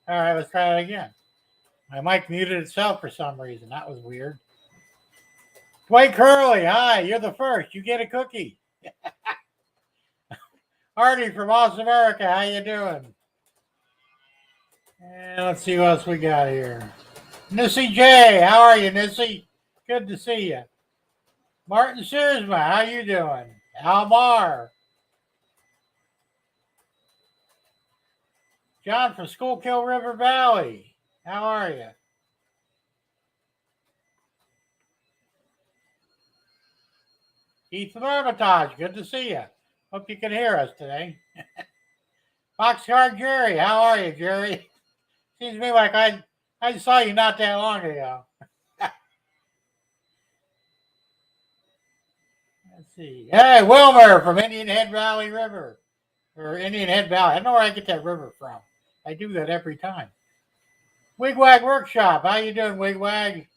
All right, let's try it again. My mic muted itself for some reason. That was weird. Dwight Curley, hi, you're the first. You get a cookie. Artie from Awesome America, how you doing? And let's see what else we got here. Nissy J, how are you, Nissy? Good to see you. Martin Searsma, how you doing? Almar. John from Schuylkill River Valley, how are you? Keith Armitage, good to see you. Hope you can hear us today. Boxcar Jerry, how are you, Jerry? Seems to me like I saw you not that long ago. Let's see. Hey, Wilmer from Indian Head Valley River. Or Indian Head Valley. I don't know where I get that river from. I do that every time. Wigwag Workshop. How you doing, Wigwag?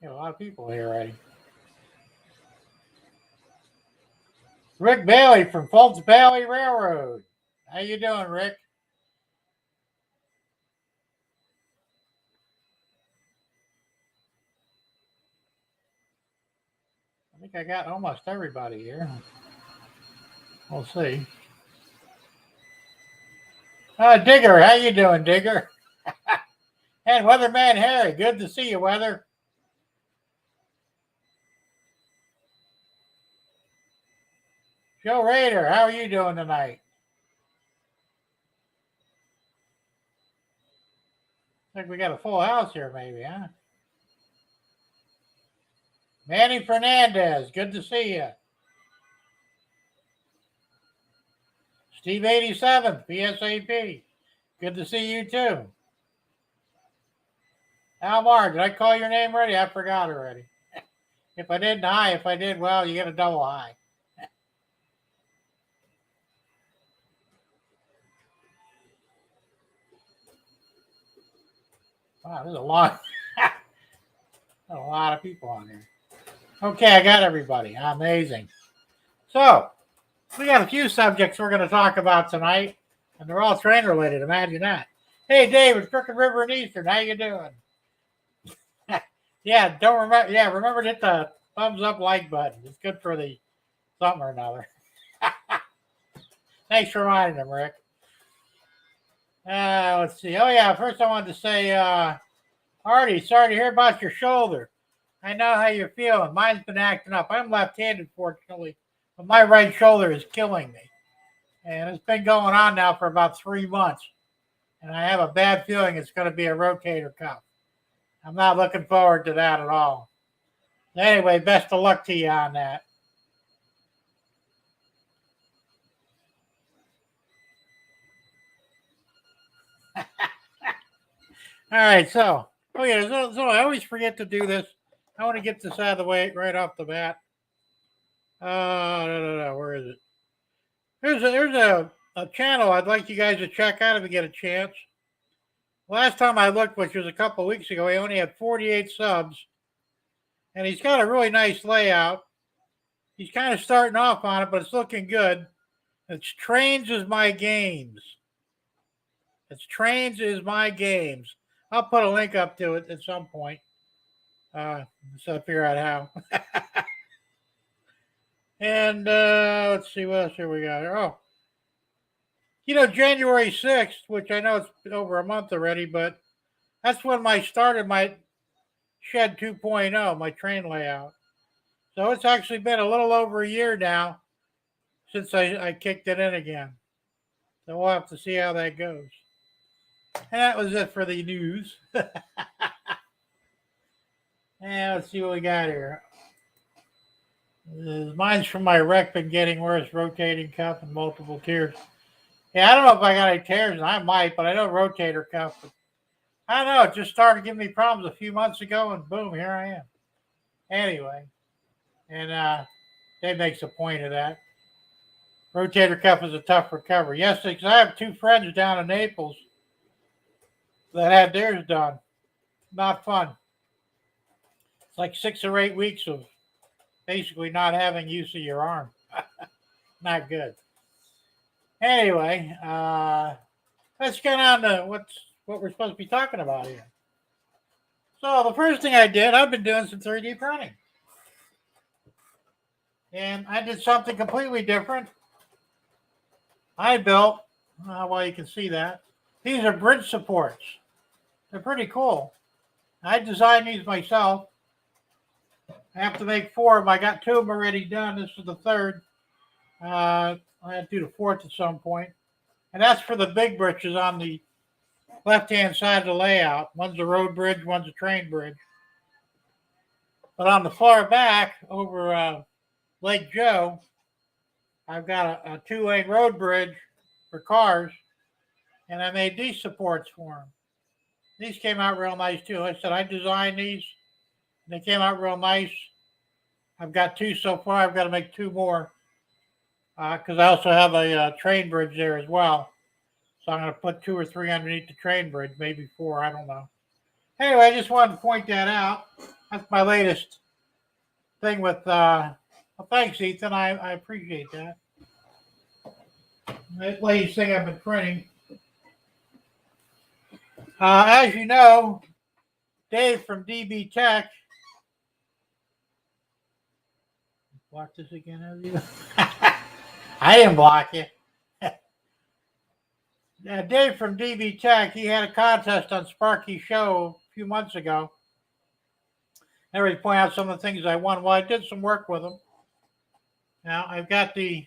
A lot of people here already. Rick Bailey from Fulton Valley Railroad. How you doing, Rick? I think I got almost everybody here. We'll see. Digger, how you doing, Digger? And Weatherman Harry, good to see you, Weather. Joe Rader, how are you doing tonight? I think we got a full house here, maybe, huh? Manny Fernandez, good to see you. Steve 87, PSAP, good to see you too. Almar, did I call your name already? I forgot already. If I didn't, hi. If I did, well, you get a double hi. Wow, there's a lot of people on here. Okay, I got everybody. Amazing. So, we got a few subjects we're going to talk about tonight, and they're all train related. Imagine that. Hey, David, Crooked River and Eastern, how you doing? Yeah, remember to hit the thumbs up like button. It's good for the something or another. Thanks for reminding them, Rick. Let's see. Oh, yeah, first I wanted to say, Artie, sorry to hear about your shoulder. I know how you're feeling. Mine's been acting up. I'm left-handed, fortunately, but my right shoulder is killing me. And it's been going on now for about 3 months. And I have a bad feeling it's going to be a rotator cuff. I'm not looking forward to that at all. Anyway, best of luck to you on that. All right, so I always forget to do this. I want to get this out of the way right off the bat. Where is it? There's a channel I'd like you guys to check out if you get a chance. Last time I looked, which was a couple weeks ago, he only had 48 subs. And he's got a really nice layout. He's kind of starting off on it, but it's looking good. It's Trains is My Games. It's Trains is My Games. I'll put a link up to it at some point. So I'll figure out how. And let's see what else here we got here. Oh, January 6th, which I know it's been over a month already, but that's when I started my Shed 2.0, my train layout. So it's actually been a little over a year now since I kicked it in again. So we'll have to see how that goes. And that was it for the news. And let's see what we got here. Mine's from my wreck, been getting worse, rotating cuff and multiple tears. Yeah, I don't know if I got any tears, and I might, but I know rotator cuff. But I don't know, it just started giving me problems a few months ago, and boom, here I am. Anyway, and Dave makes a point of that. Rotator cuff is a tough recovery. Yes, because I have 2 friends down in Naples that had theirs done. Not fun. It's like 6 or 8 weeks of basically not having use of your arm. Not good. Anyway, let's get on to what we're supposed to be talking about here. So the first thing I did, I've been doing some 3D printing. And I did something completely different. I built, well, you can see that. These are bridge supports. They're pretty cool. I designed these myself. I have to make 4 of them. I got 2 of them already done. This is the 3rd. I have to do the 4th at some point. And that's for the big bridges on the left-hand side of the layout. One's a road bridge, one's a train bridge. But on the far back, over Lake Joe, I've got a 2-lane road bridge for cars, and I made these supports for them. These came out real nice, too. Like I said, I designed these. They came out real nice. I've got 2 so far. I've got to make 2 more because I also have a train bridge there as well. So I'm going to put 2 or 3 underneath the train bridge, maybe 4. I don't know. Anyway, I just wanted to point that out. That's my latest thing with, well, thanks, Ethan. I appreciate that. That latest thing I've been printing. As you know, Dave from DB Tech. Block this again, have you? I didn't block you. Dave from DB Tech, he had a contest on Sparky's show a few months ago. I already point out some of the things I won. Well, I did some work with him. Now, I've got the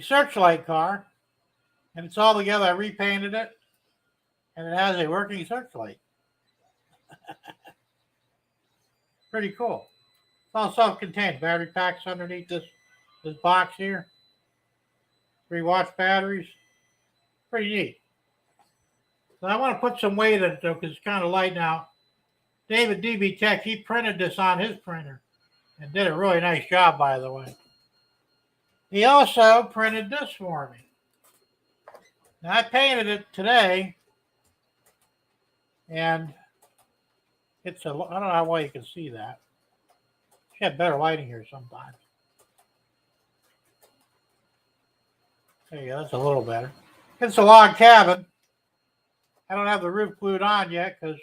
searchlight car, and it's all together. I repainted it, and it has a working searchlight. Pretty cool. It's all self-contained. Battery packs underneath this box here. 3 watch batteries. Pretty neat. So I want to put some weight in it, though, because it's kind of light now. David DB Tech, he printed this on his printer and did a really nice job, by the way. He also printed this for me. Now, I painted it today, and it's I don't know how well you can see that. She had better lighting here sometimes. There you go, that's a little better. It's a log cabin. I don't have the roof glued on yet because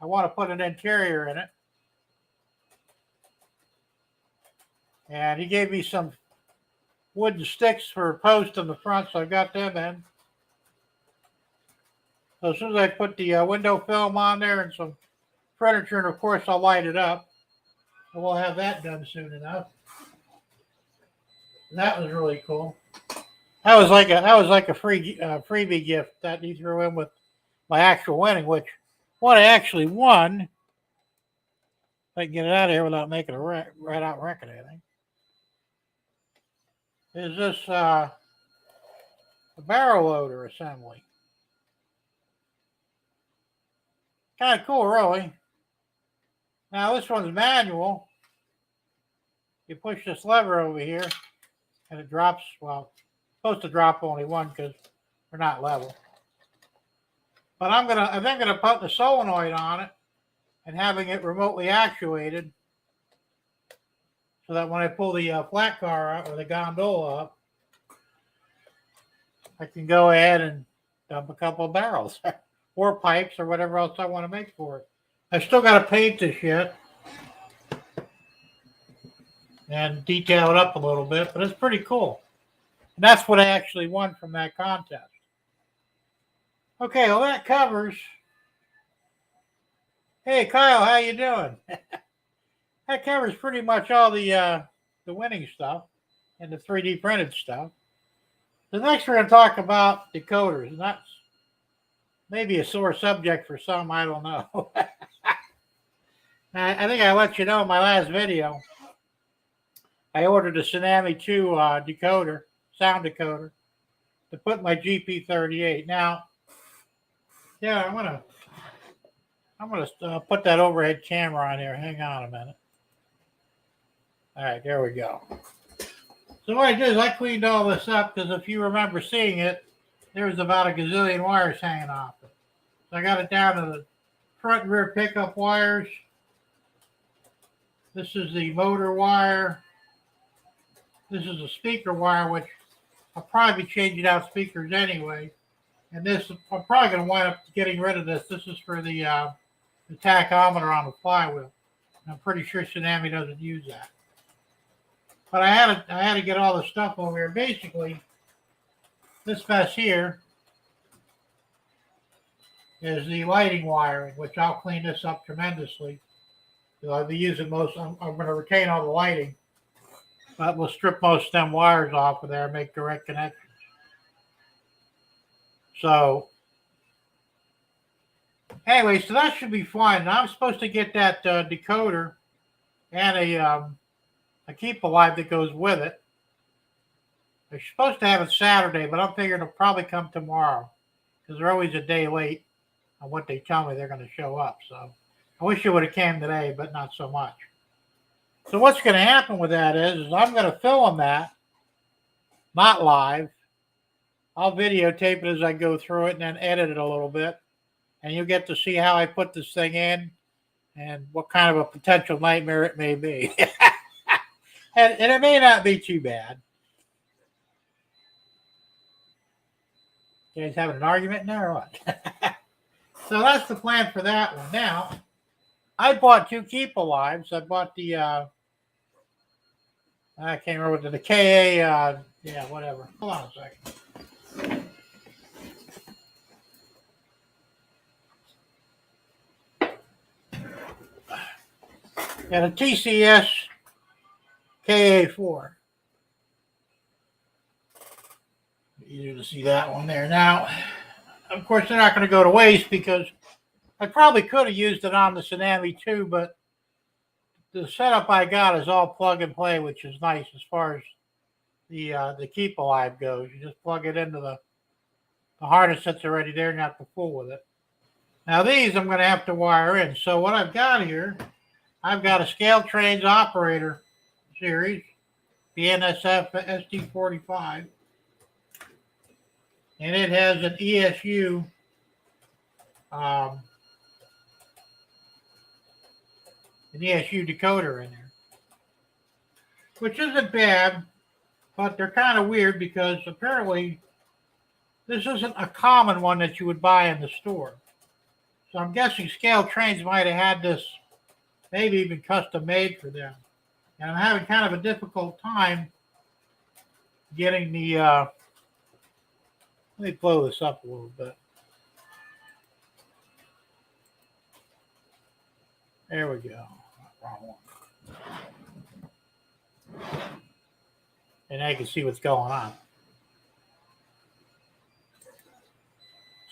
I want to put an interior in it. And he gave me some wooden sticks for posts in the front, so I got them in. So as soon as I put the window film on there and some furniture, and of course I'll light it up. And we'll have that done soon enough. And that was really cool. That was like a freebie gift that he threw in with my actual winning, which what I actually won. If I can get it out of here without making a right out record, I think. Is this a barrel loader assembly? Kind of cool, really. Now this one's manual. You push this lever over here, and it drops. Well, it's supposed to drop only one because they're not level. But I think I'm gonna put the solenoid on it and having it remotely actuated, so that when I pull the flat car out or the gondola up, I can go ahead and dump a couple of barrels or pipes or whatever else I want to make for it. I still got to paint this yet and detail it up a little bit, but it's pretty cool. And that's what I actually won from that contest. Okay, well that covers. Hey Kyle, how you doing? That covers pretty much all the winning stuff and the 3D printed stuff. The next we're going to talk about decoders, and that's maybe a sore subject for some, I don't know. I think I let you know in my last video. I ordered a Tsunami 2 decoder, sound decoder, to put in my GP38. Now, yeah, I'm gonna put that overhead camera on here. Hang on a minute. All right, there we go. So what I did is I cleaned all this up because if you remember seeing it, there was about a gazillion wires hanging off it. So I got it down to the front and rear pickup wires. This is the motor wire. This is a speaker wire, which I'll probably be changing out speakers anyway. And this, I'm probably going to wind up getting rid of this. This is for the tachometer on the flywheel. I'm pretty sure Tsunami doesn't use that. But I had to get all the stuff over here. Basically, this mess here is the lighting wiring, which I'll clean this up tremendously. So I'll be using most. I'm going to retain all the lighting, but we'll strip most of them wires off of there and make direct connections. So anyway, so that should be fine. Now I'm supposed to get that decoder and a keep alive that goes with it. They're supposed to have it Saturday, but I'm figuring it'll probably come tomorrow because they're always a day late on what they tell me they're going to show up. So I wish it would have came today, but not so much. So what's going to happen with that is I'm going to film that, not live. I'll videotape it as I go through it and then edit it a little bit. And you'll get to see how I put this thing in and what kind of a potential nightmare it may be. and it may not be too bad. You guys having an argument in there or what? So that's the plan for that one. Now, I bought 2 Keep Alives. I bought the, I can't remember, the KA, yeah, whatever. Hold on a second. And a TCS KA4. Easier to see that one there. Now, of course, they're not going to go to waste because I probably could have used it on the Tsunami too, but the setup I got is all plug and play, which is nice as far as the Keep Alive goes. You just plug it into the harness that's already there and you have to fool with it. Now these I'm going to have to wire in. So what I've got here, I've got a Scale Trains Operator series, BNSF SD45, and it has an ESU decoder in there, which isn't bad, but they're kind of weird because apparently this isn't a common one that you would buy in the store. So I'm guessing Scale Trains might have had this maybe even custom made for them. And I'm having kind of a difficult time getting the, let me blow this up a little bit. There we go. Wrong one. And now you can see what's going on.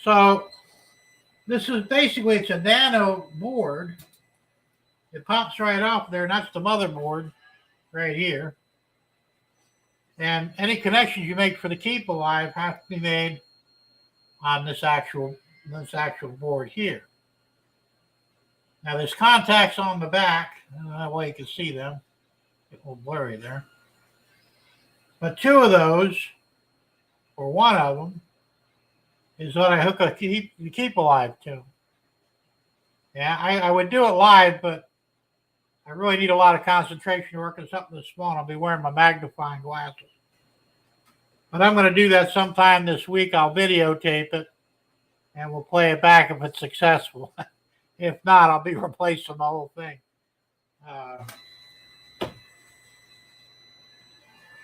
So this is basically, it's a nano board. It pops right off there, and that's the motherboard right here. And any connections you make for the Keep Alive have to be made on this actual board here. Now there's contacts on the back, and that way you can see them. Get a little blurry there. But 2 of those, or 1 of them, is what I hook the Keep Alive to. Yeah, I would do it live, but I really need a lot of concentration working something this small. I'll be wearing my magnifying glasses. But I'm going to do that sometime this week. I'll videotape it, and we'll play it back if it's successful. If not, I'll be replacing the whole thing. I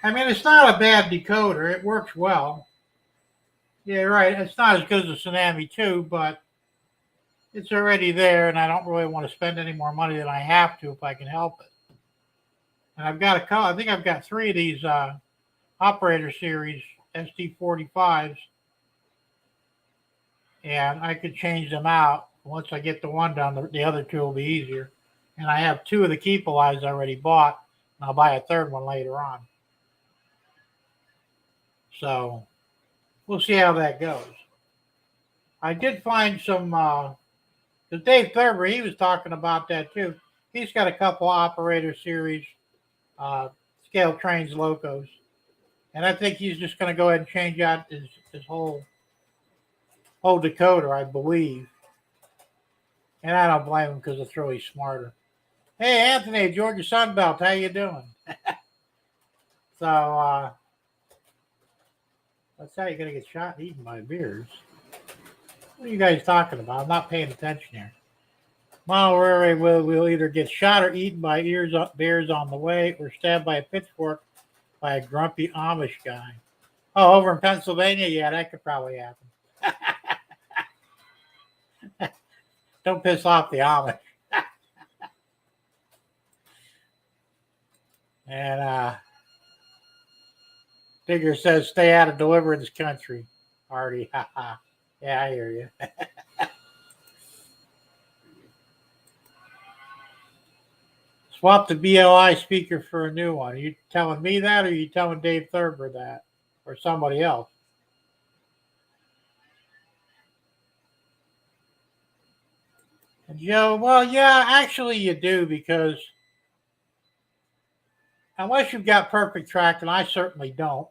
mean, it's not a bad decoder. It works well. Yeah, right. It's not as good as the Tsunami 2, but it's already there, and I don't really want to spend any more money than I have to if I can help it. And I've got I think I've got 3 of these Operator Series SD45s, and I could change them out. Once I get the one done, the other 2 will be easier. And I have 2 of the Keep Alives already bought, and I'll buy a 3rd one later on. So we'll see how that goes. I did find some, because Dave Thurber, he was talking about that too. He's got a couple Operator Series Scale Trains locos. And I think he's just going to go ahead and change out his whole decoder, I believe. And I don't blame him because it's really smarter. Hey, Anthony, Georgia Sunbelt, how you doing? So, that's how you're going to get shot and eaten by bears. What are you guys talking about? I'm not paying attention here. Monterey will either get shot or eaten by bears on the way or stabbed by a pitchfork by a grumpy Amish guy. Oh, over in Pennsylvania? Yeah, that could probably happen. Don't piss off the Amish. And Digger says, stay out of deliverance country. Artie, haha. Yeah, I hear you. Swap the BLI speaker for a new one. Are you telling me that, or are you telling Dave Thurber that, or somebody else? And Joe, well, yeah, actually you do, because unless you've got perfect track, and I certainly don't,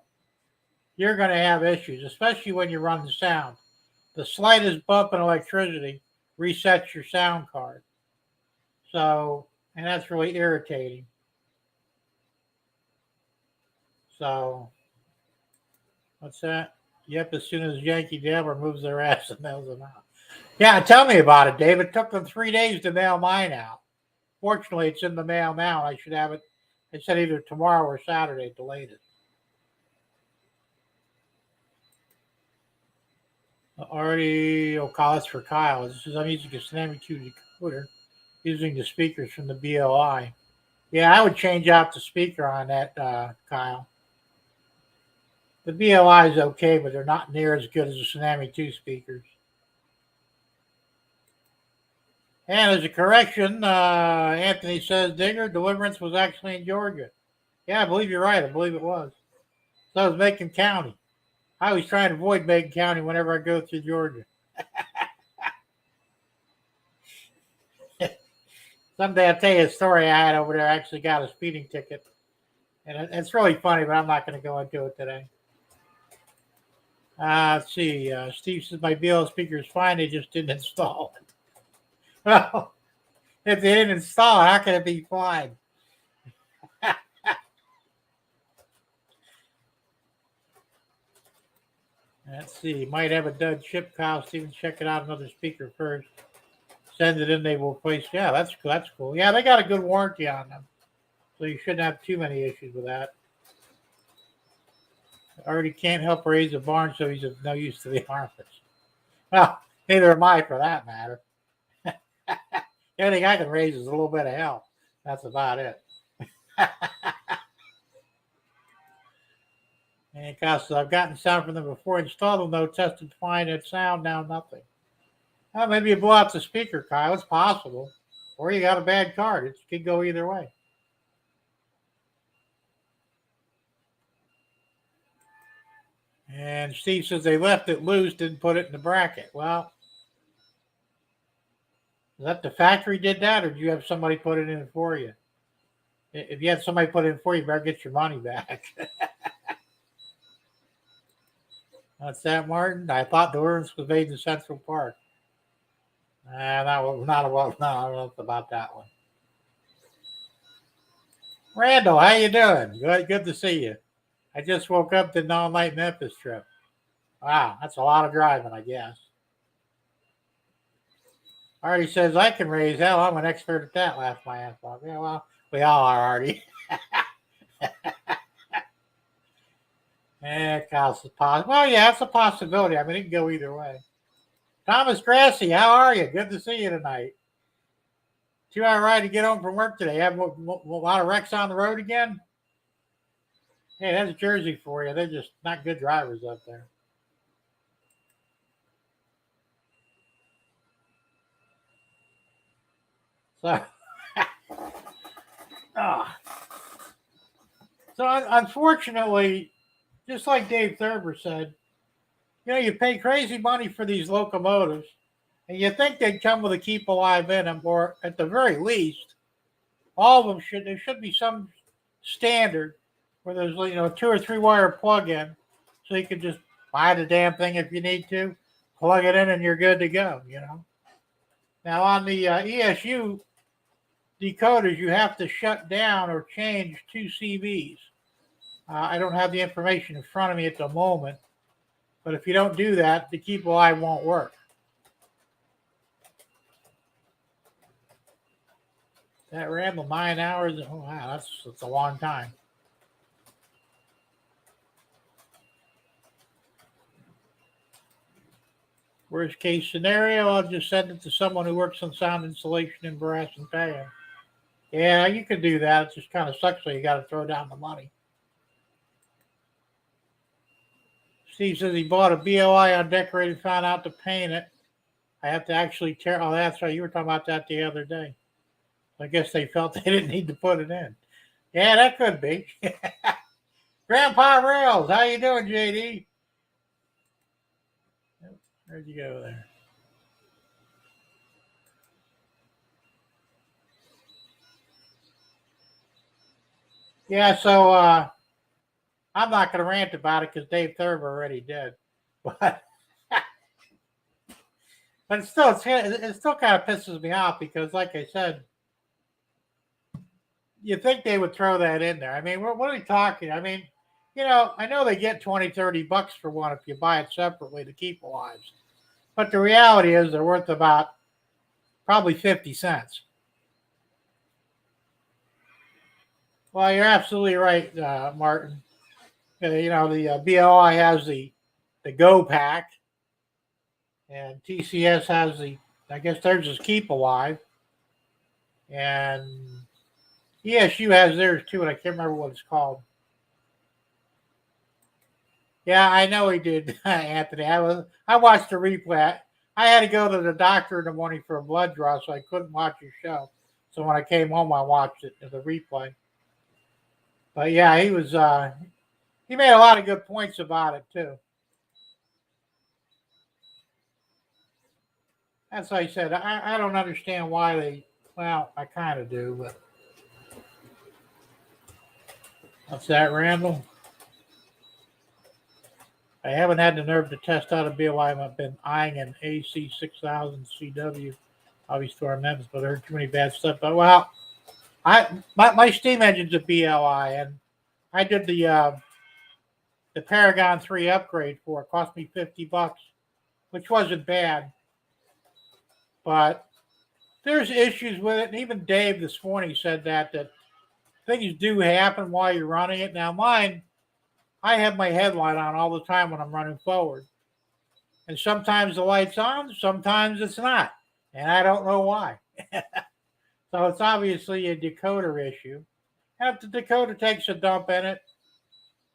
you're going to have issues, especially when you run the sound. The slightest bump in electricity resets your sound card. So, and that's really irritating. So, what's that? Yep, as soon as Yankee Dabber moves their ass and mails them out. Yeah, tell me about it, Dave. It took them 3 days to mail mine out. Fortunately, it's in the mail now. I should have it, they said, either tomorrow or Saturday at the latest. Already, call this for Kyle. This is, I'm using a Tsunami 2 decoder using the speakers from the BLI. Yeah, I would change out the speaker on that, Kyle. The BLI is okay, but they're not near as good as the Tsunami 2 speakers. And as a correction, Anthony says, Digger, deliverance was actually in Georgia. Yeah, I believe you're right. I believe it was. So it was Macon County. I always try and avoid Macon County whenever I go through Georgia. Someday I'll tell you a story I had over there. I actually got a speeding ticket. And it's really funny, but I'm not going to go into it today. Let's see. Steve says my BL speaker is fine. They just didn't install it. Well, if they didn't install it, how can it be fine? Let's see. Might have a dud chip, Kyle. Steven, check it out. Another speaker first. Send it in. They will place. Yeah, that's cool. Yeah, they got a good warranty on them, so you shouldn't have too many issues with that. Already can't help raise a barn, so he's of no use to the harvest. Well, neither am I, for that matter. The only thing I can raise is a little bit of hell. That's about it. And because I've gotten sound from them before, installed them though, tested fine at sound, now nothing. Well, maybe you blow out the speaker, Kyle. It's possible. Or you got a bad card. It could go either way. And Steve says they left it loose, didn't put it in the bracket. Well, is that the factory did that, or did you have somebody put it in for you? If you had somebody put it in for you, you better get your money back. What's that, Martin? I thought the ordinance was made in Central Park. That was not about. No, I don't know about that one. Randall, how you doing? Good to see you. I just woke up, did an all-night Memphis trip. Wow, that's a lot of driving, I guess. Artie says I can raise hell. I'm an expert at that. Laughed my ass off. Yeah, well, we all are, Artie. Well, yeah, it's a possibility. I mean, it can go either way. Thomas Grassy, how are you? Good to see you tonight. 2-hour ride to get home from work today. Have a lot of wrecks on the road again? Hey, that's Jersey for you. They're just not good drivers up there. So, so unfortunately, just like Dave Thurber said, you pay crazy money for these locomotives, and you think they'd come with a keep alive in them, or at the very least, all of them there should be some standard where there's 2 or 3 wire plug-in, so you can just buy the damn thing if you need to, plug it in, and you're good to go. Now on the ESU decoders, you have to shut down or change 2 CVs. I don't have the information in front of me at the moment, but if you don't do that, the keep alive won't work. That ramble 9 hours. Oh wow, that's a long time. Worst case scenario, I'll just send it to someone who works on sound insulation and brass and pay. Yeah, you could do that. It just kind of sucks, so you got to throw down the money. Steve says he bought a BOI on decorated, found out to paint it. I have to actually tear. Oh, that's right. You were talking about that the other day. I guess they felt they didn't need to put it in. Yeah, that could be. Grandpa Rails, how you doing, JD? Where'd you go there? Yeah, so I'm not going to rant about it because Dave Thurber already did. But but still, it still kind of pisses me off because, like I said, you think they would throw that in there. I mean, what are we talking? I mean, I know they get $20-$30 for one if you buy it separately to keep alive. But the reality is they're worth about probably 50 cents. Well, you're absolutely right, Martin. The BOI has the Go Pack, and TCS has I guess theirs is Keep Alive, and ESU has theirs too, and I can't remember what it's called. Yeah, I know he did, Anthony. I watched the replay. I had to go to the doctor in the morning for a blood draw, so I couldn't watch your show. So when I came home, I watched it in the replay. But yeah, he made a lot of good points about it too. That's like I said. I don't understand why they. Well, I kind of do, but what's that, Randall? I haven't had the nerve to test out a BOI. I've been eyeing an AC 6000 CW, obviously to our Memphis, but I heard too many bad stuff. But well, my steam engine's a BOI, and I did the Paragon 3 upgrade for it. Cost me $50, which wasn't bad. But there's issues with it, and even Dave this morning said that things do happen while you're running it. Now mine, I have my headlight on all the time when I'm running forward. And sometimes the light's on, sometimes it's not. And I don't know why. So it's obviously a decoder issue. And if the decoder takes a dump in it,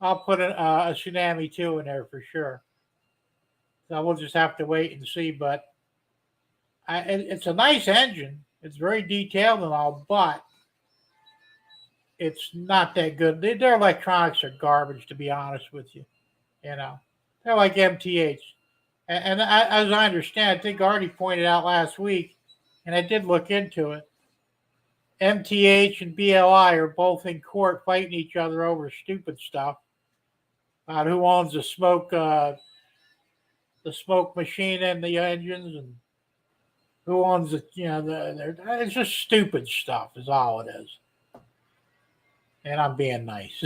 I'll put a Tsunami 2 in there for sure. So we'll just have to wait and see. But it's a nice engine. It's very detailed and all, but it's not that good. Their electronics are garbage, to be honest with you. They're like MTH. And as I understand, I think Artie pointed out last week, and I did look into it. MTH and BLI are both in court fighting each other over stupid stuff about who owns the smoke machine and the engines, and who owns it's just stupid stuff is all it is. And I'm being nice.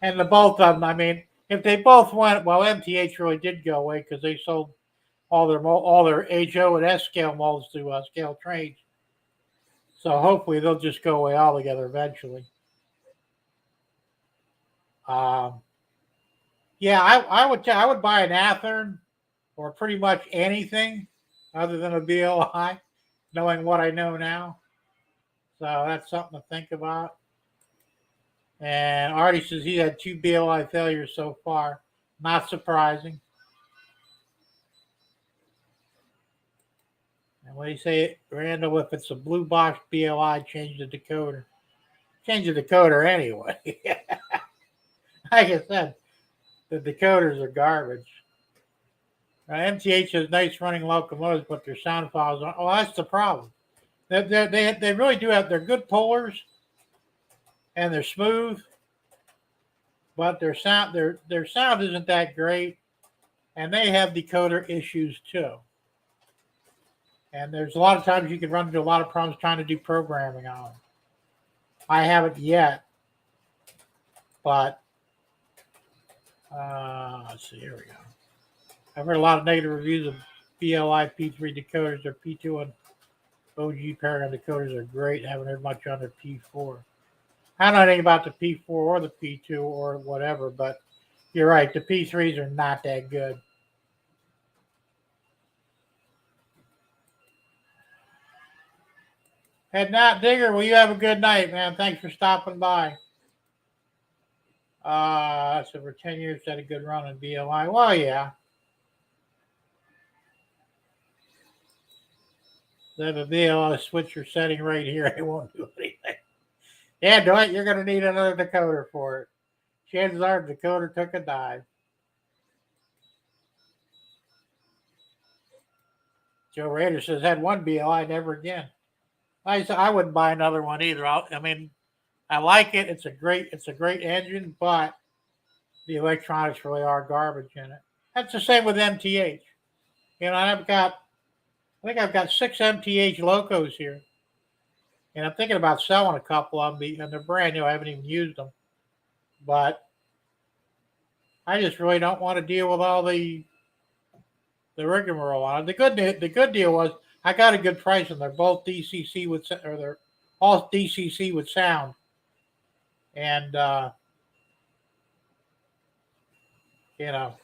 And the both of them, I mean, if they both went, well, MTH really did go away because they sold all their HO and S scale molds to Scale Trains. So hopefully they'll just go away altogether eventually. Yeah, I would buy an Athearn or pretty much anything other than a BLI, knowing what I know now. So that's something to think about. And Artie says he had 2 BLI failures so far. Not surprising. And what do you say, Randall? If it's a blue box BLI, change the decoder. Change the decoder anyway. Like I said, the decoders are garbage. MTH has nice running locomotives, but their sound files aren't. Oh, that's the problem. They really do have. They're good pullers, and they're smooth, but their sound isn't that great, and they have decoder issues too. And there's a lot of times you can run into a lot of problems trying to do programming on them. I haven't yet, But let's see, here we go. I've heard a lot of negative reviews of BLI P3 decoders. Their P2 and OG Paragon decoders are great. I haven't heard much on their P4. I don't know anything about the P4 or the P2 or whatever, but you're right. The P3s are not that good. Head Not Digger, well, you have a good night, man. Thanks for stopping by. So for 10 years, had a good run in BLI. Well, yeah. They have a BLI switcher setting right here. It won't do anything. Yeah, Dwight, you're going to need another decoder for it. Chances are the decoder took a dive. Joe Rader says, had one BLI, never again. I wouldn't buy another one either. I mean, I like it. It's a great engine, but the electronics really are garbage in it. That's the same with MTH. You know, I think I've got 6 MTH locos here. And I'm thinking about selling a couple of them, and they're brand new. I haven't even used them. But I just really don't want to deal with all the rigmarole on it. The good deal was I got a good price, and they're both DCC with, or they're all DCC with sound. And you know,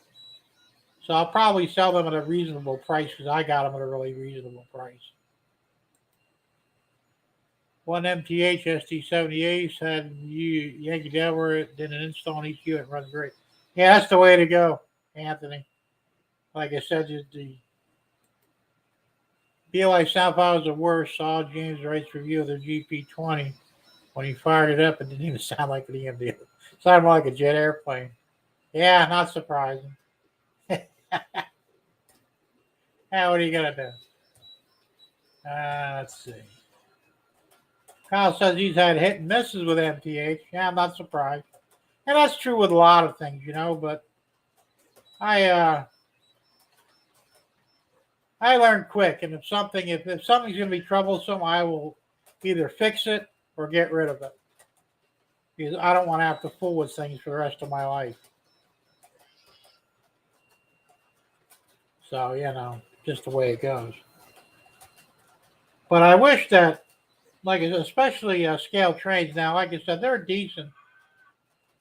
so I'll probably sell them at a reasonable price because I got them at a really reasonable price. One MTH ST78 had Yankee Delaware, did an install on EQ. It runs great. Yeah, that's the way to go, Anthony. Like I said, the BLI sound files are worse. Saw James Wright's review of the GP20. When he fired it up, it didn't even sound like an EMD. It sounded more like a jet airplane. Yeah, not surprising. Now, what are you going to do? Let's see. Kyle says he's had hit and misses with MTH. Yeah, I'm not surprised. And that's true with a lot of things, you know, but I learn quick. And if something's going to be troublesome, I will either fix it or get rid of it. Because I don't want to have to fool with things for the rest of my life. So, you know, just the way it goes. But I wish that, like, especially scale trains now, like I said, they're decent.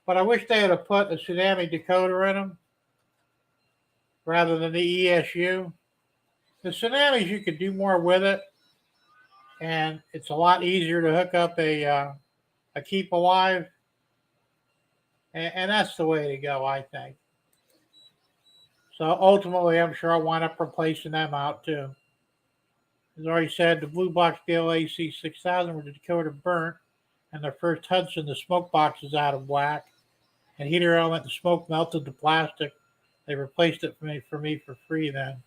But I wish they would have put a Tsunami decoder in them rather than the ESU. The Tsunamis, you could do more with it. And it's a lot easier to hook up a Keep Alive. And that's the way to go, I think. So ultimately, I'm sure I'll wind up replacing them out too. As already said, the Blue Box BLA C6000 where the decoder burnt, and their first Hudson, the smoke box is out of whack, and heater element, the smoke melted the plastic. They replaced it for me for free then.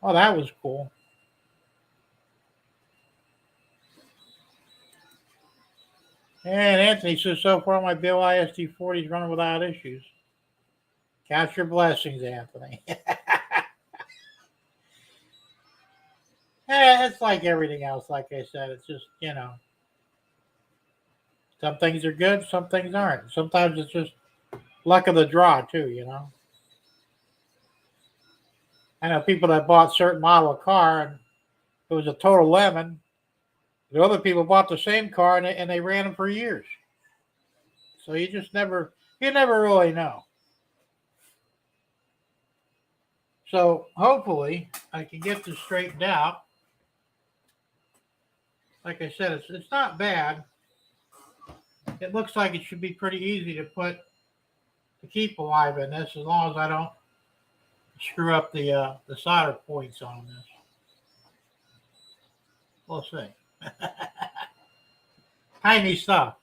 Oh, that was cool. And Anthony says, so far my BLI ST40 is running without issues. Count your blessings, Anthony. It's like everything else, like I said. It's just, you know, some things are good, some things aren't. Sometimes it's just luck of the draw, too, you know. I know people that bought a certain model of car and it was a total lemon. The other people bought the same car and they ran them for years. So you never really know. So hopefully I can get this straightened out. Like I said, it's not bad. It looks like it should be pretty easy to keep alive in this, as long as I don't screw up the solder points on this. We'll see. Tiny stuff.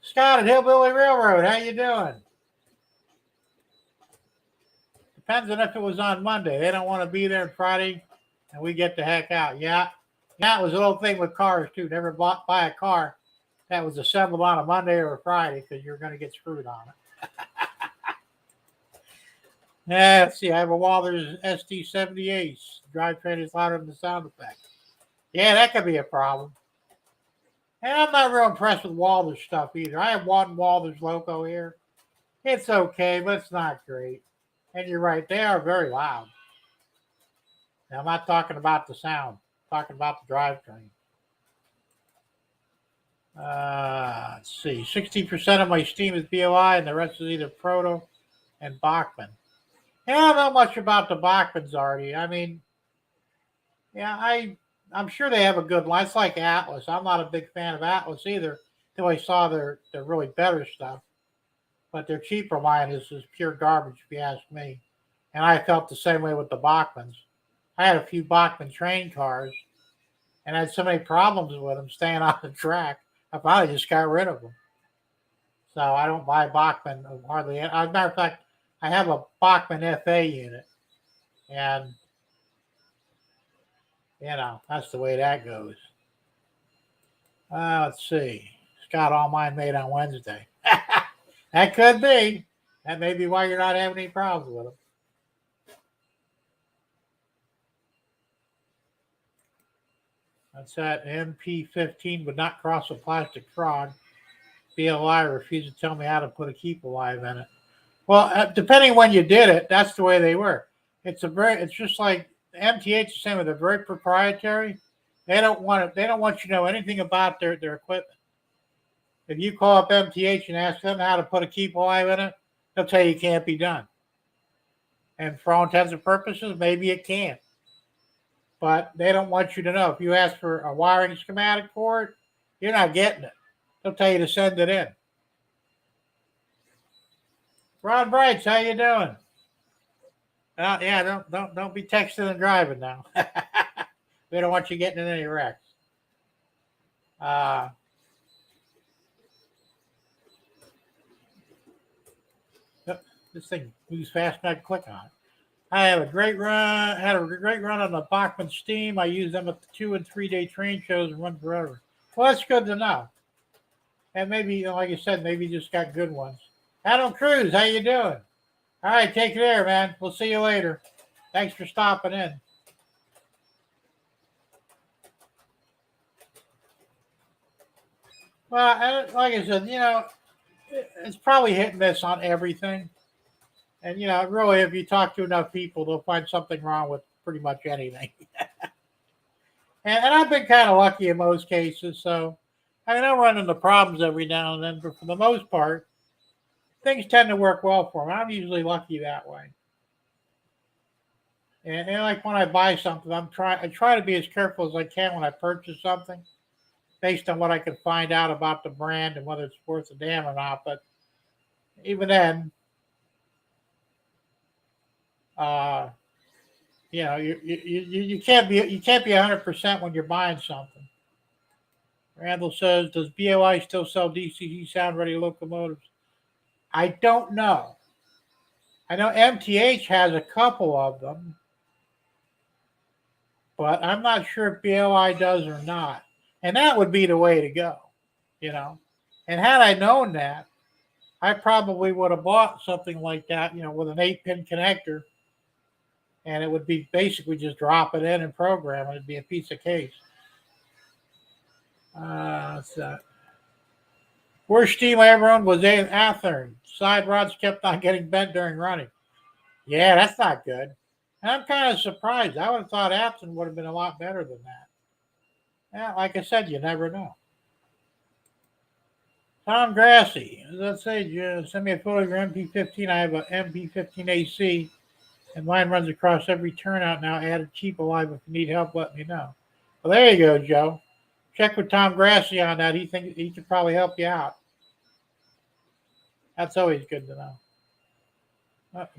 Scott at Hillbilly Railroad, how you doing? Depends on if it was on Monday. They don't want to be there on Friday, and we get the heck out. Yeah, that was a little thing with cars too. Never buy a car that was assembled on a Monday or a Friday because you're going to get screwed on it. Yeah, let's see. I have a Walther's ST78. Drivetrain is louder than the sound effect. Yeah, that could be a problem. And I'm not real impressed with Walther's stuff either. I have one Walther's Loco here. It's okay, but it's not great. And you're right, they are very loud. Now, I'm not talking about the sound. I'm talking about the drivetrain. Let's see. 60% of my Steam is BOI, and the rest is either Proto and Bachmann. Yeah, I don't know much about the Bachmanns already. I mean, yeah, I'm sure they have a good line. It's like Atlas. I'm not a big fan of Atlas either, until I saw their really better stuff. But their cheaper line is pure garbage, if you ask me. And I felt the same way with the Bachmanns. I had a few Bachmann train cars, and I had so many problems with them staying on the track. I finally just got rid of them. So I don't buy Bachmann hardly. As a matter of fact, I have a Bachmann FA unit, and that's the way that goes. Let's see. Got all mine made on Wednesday. That could be. That may be why you're not having any problems with them. That's that. MP15 would not cross a plastic frog. BLI refused to tell me how to put a keep alive in it. Well, depending when you did it, that's the way they were. It's just like MTH is saying, they're very proprietary. They don't want it. They don't want you to know anything about their equipment. If you call up MTH and ask them how to put a keep alive in it, they'll tell you it can't be done. And for all intents and purposes, maybe it can. But they don't want you to know. If you ask for a wiring schematic for it, you're not getting it. They'll tell you to send it in. Ron Brights, how you doing? Yeah, don't be texting and driving now. We don't want you getting in any wrecks. This thing moves fast and I can click on it. I have a great run. Had a great run on the Bachmann Steam. I use them at the 2 and 3 day train shows and run forever. Well, that's good to know. And maybe, like you said, maybe you just got good ones. Adam Cruz, how you doing? All right, take care, man. We'll see you later. Thanks for stopping in. Well, like I said, it's probably hit and miss on everything. And, really, if you talk to enough people, they'll find something wrong with pretty much anything. and I've been kind of lucky in most cases. So, I run into problems every now and then, but for the most part, things tend to work well for me. I'm usually lucky that way. And like when I buy something, I try to be as careful as I can when I purchase something, based on what I can find out about the brand and whether it's worth a damn or not. But even then, you can't be 100% when you're buying something. Randall says, does BOI still sell DCC sound ready locomotives? I don't know. I know MTH has a couple of them, but I'm not sure if BOI does or not. And that would be the way to go, And had I known that, I probably would have bought something like that, with an 8-pin connector. And it would be basically just drop it in and program. It'd be a piece of cake. What's that? Worst steam I ever owned was in Athern. Side rods kept on getting bent during running. Yeah, that's not good. And I'm kind of surprised. I would have thought Athern would have been a lot better than that. Yeah, like I said, you never know. Tom Grassi, as I say, send me a photo of your MP15. I have a MP15 AC, and mine runs across every turnout now. Added cheap alive. If you need help, let me know. Well, there you go, Joe. Check with Tom Grassi on that. He thinks he could probably help you out. That's always good to know.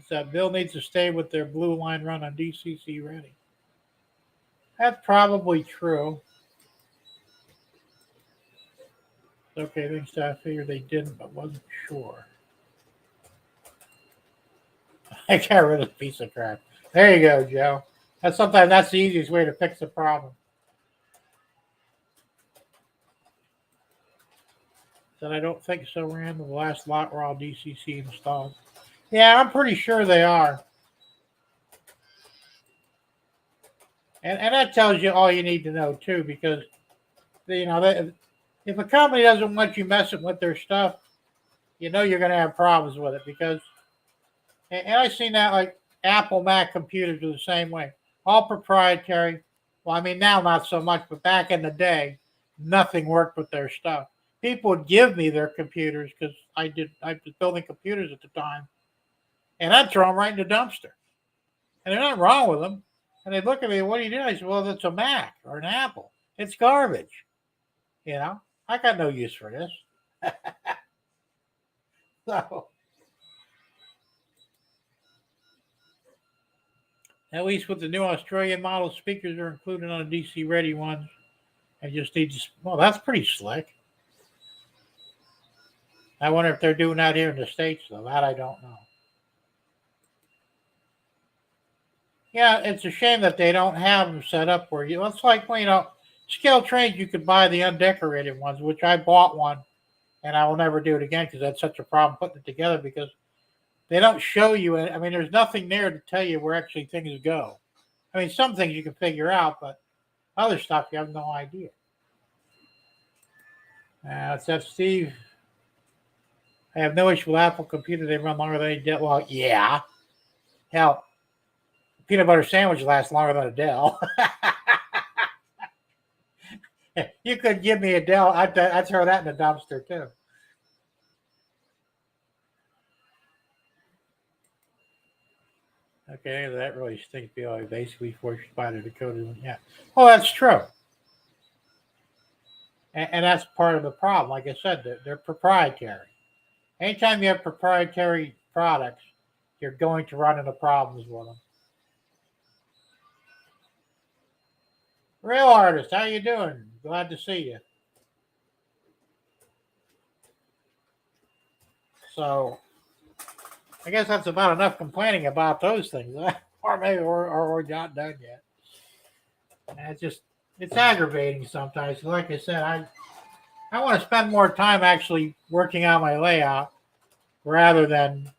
That Bill needs to stay with their blue line run on DCC ready. That's probably true. Okay, thanks. I figured they didn't, but wasn't sure. I got rid of the piece of crap. There you go, Joe. Sometimes that's the easiest way to fix the problem. Said I don't think so, Rand. The last lot were all DCC installed. Yeah, I'm pretty sure they are. And that tells you all you need to know too, because if a company doesn't want you messing with their stuff, you know you're going to have problems with it because, and I've seen that like Apple Mac computers are the same way, all proprietary. Well, I mean now not so much, but back in the day, nothing worked with their stuff. People would give me their computers because I was building computers at the time, and I'd throw them right in the dumpster. And there's nothing wrong with them. And they'd look at me, what do you do? I said, well, it's a Mac or an Apple. It's garbage. You know, I got no use for this. So, at least with the new Australian model, speakers are included on the DC ready ones. I just need to, well, that's pretty slick. I wonder if they're doing that here in the States, though. That I don't know. Yeah, it's a shame that they don't have them set up where you, it's like, well, you know, scale trains, you could buy the undecorated ones, which I bought one and I will never do it again because that's such a problem putting it together because they don't show you. I mean, there's nothing there to tell you where actually things go. I mean, some things you can figure out, but other stuff you have no idea. It's that Steve. I have no issue with Apple computer. They run longer than a Dell. Well, yeah. Hell, peanut butter sandwich lasts longer than a Dell. You could give me a Dell. I'd throw that in the dumpster too. Okay, that really stinks. BLA basically forced you to buy the decoder. Yeah. Well, that's true. And that's part of the problem. Like I said, they're proprietary. Anytime you have proprietary products, you're going to run into problems with them. Real artist, how you doing? Glad to see you. So, I guess that's about enough complaining about those things, or maybe we're not done yet. And it's aggravating sometimes. Like I said, I want to spend more time actually working on my layout rather than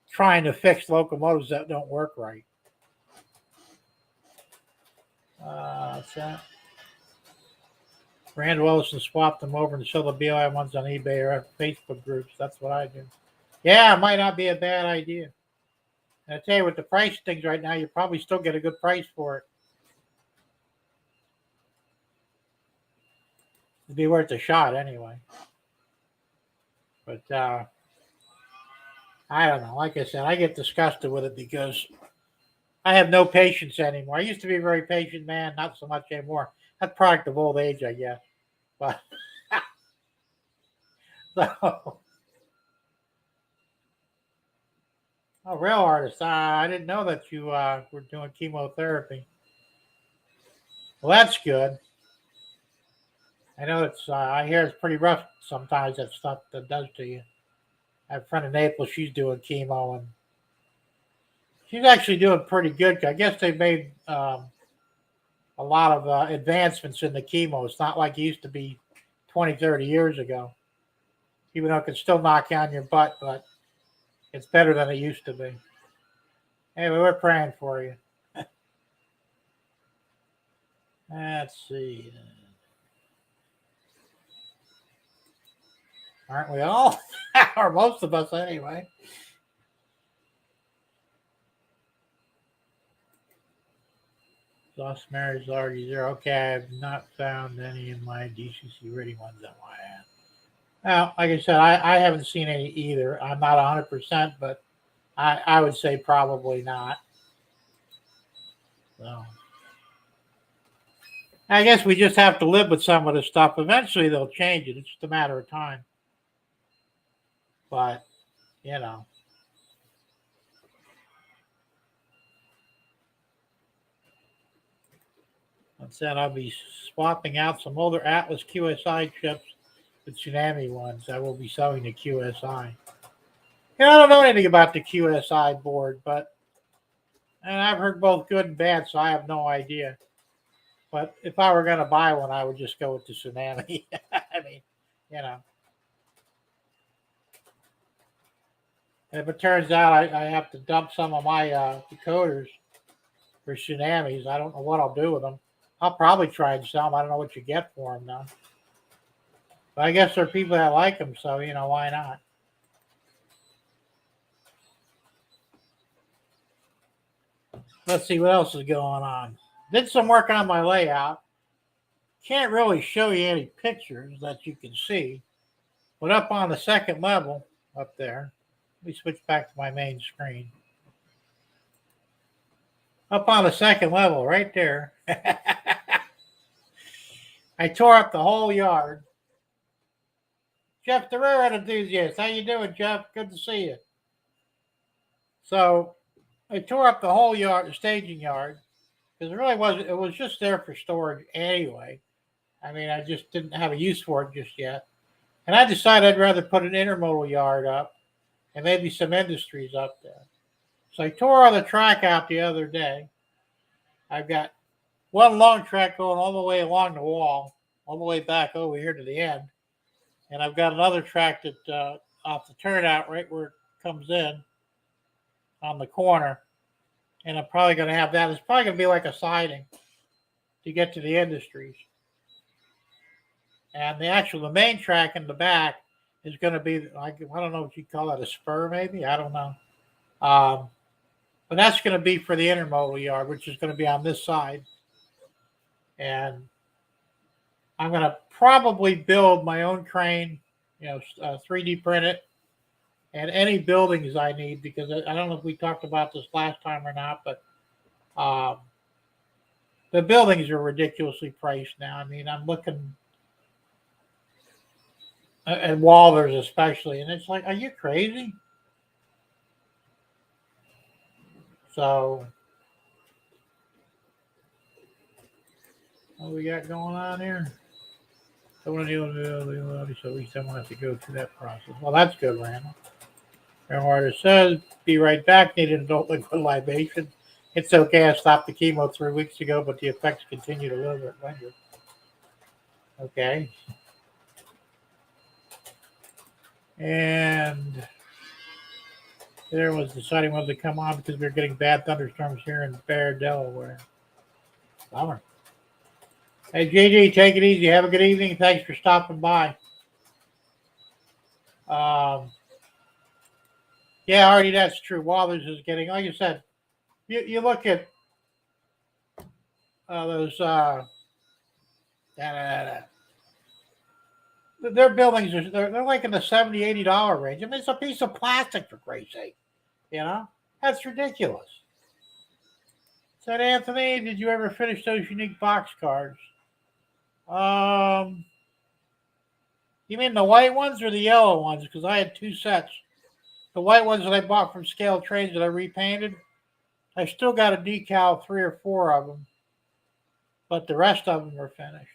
trying to fix locomotives that don't work right. What's that? Rand Willison swapped them over and sell the BLI ones on eBay or Facebook groups. That's what I do. Yeah, it might not be a bad idea. And I tell you, with the price of things right now, you probably still get a good price for it. It'd be worth a shot anyway. But I don't know. Like I said, I get disgusted with it because I have no patience anymore. I used to be a very patient man, not so much anymore. That's product of old age, I guess. But so, oh, real artist. I didn't know that you were doing chemotherapy. Well, that's good. I know it's. I hear it's pretty rough sometimes. That stuff that does to you. I have a friend in Naples. She's doing chemo and she's actually doing pretty good. I guess they made a lot of advancements in the chemo. It's not like it used to be 20, 30 years ago. Even though it can still knock on your butt, but it's better than it used to be. Anyway, we're praying for you. Let's see. Aren't we all? Or most of us anyway. Lost marriage already there. Okay, I have not found any in my DCC ready ones that I have. Well, like I said, I haven't seen any either. I'm not 100%, but I would say probably not. So I guess we just have to live with some of the stuff. Eventually they'll change it. It's just a matter of time. But, you know. That said, I'll be swapping out some older Atlas QSI chips with Tsunami ones. I will be selling the QSI. I don't know anything about the QSI board, but and I've heard both good and bad, so I have no idea. But if I were going to buy one, I would just go with the Tsunami. I mean, you know. And if it turns out I have to dump some of my decoders for Tsunamis, I don't know what I'll do with them. I'll probably try and sell them. I don't know what you get for them now. But I guess there are people that like them, so why not? Let's see what else is going on. Did some work on my layout. Can't really show you any pictures that you can see, but up on the second level, up there, let me switch back to my main screen. Up on the second level, right there, I tore up the whole yard. Jeff the Railroad Enthusiast, how you doing, Jeff? Good to see you. So I tore up the whole yard, staging yard, because it really wasn't. It was just there for storage anyway. I mean, I just didn't have a use for it just yet. And I decided I'd rather put an intermodal yard up and maybe some industries up there. So I tore all the track out the other day. I've got one long track going all the way along the wall, all the way back over here to the end. And I've got another track that off the turnout right where it comes in on the corner. And I'm probably going to have that. It's probably going to be like a siding to get to the industries. And the main track in the back is going to be like, I don't know what you call it, a spur maybe? I don't know. But that's going to be for the intermodal yard, which is going to be on this side. And I'm going to probably build my own crane, 3D print it, and any buildings I need, because I don't know if we talked about this last time or not, but the buildings are ridiculously priced now. I mean, I'm looking at Walters especially, and it's like, are you crazy? So, what we got going on here? So at least I won't have to go through that process. Well, that's good, Randall. Artist says, be right back. Need an adult liquid libation. It's okay. I stopped the chemo 3 weeks ago, but the effects continue to linger. Okay. And there was deciding whether to come on because we were getting bad thunderstorms here in Bear, Delaware. Bummer. Hey, JJ, take it easy. Have a good evening. Thanks for stopping by. Yeah, already that's true. Walters is getting, like you said, you look at those, their buildings, they're like in the $70, $80 range. I mean, it's a piece of plastic, for Christ's sake. That's ridiculous. Said Anthony, did you ever finish those unique box cards? You mean the white ones or the yellow ones? Because I had two sets. The white ones that I bought from Scale Trades that I repainted, I still got a decal 3 or 4 of them, but the rest of them were finished.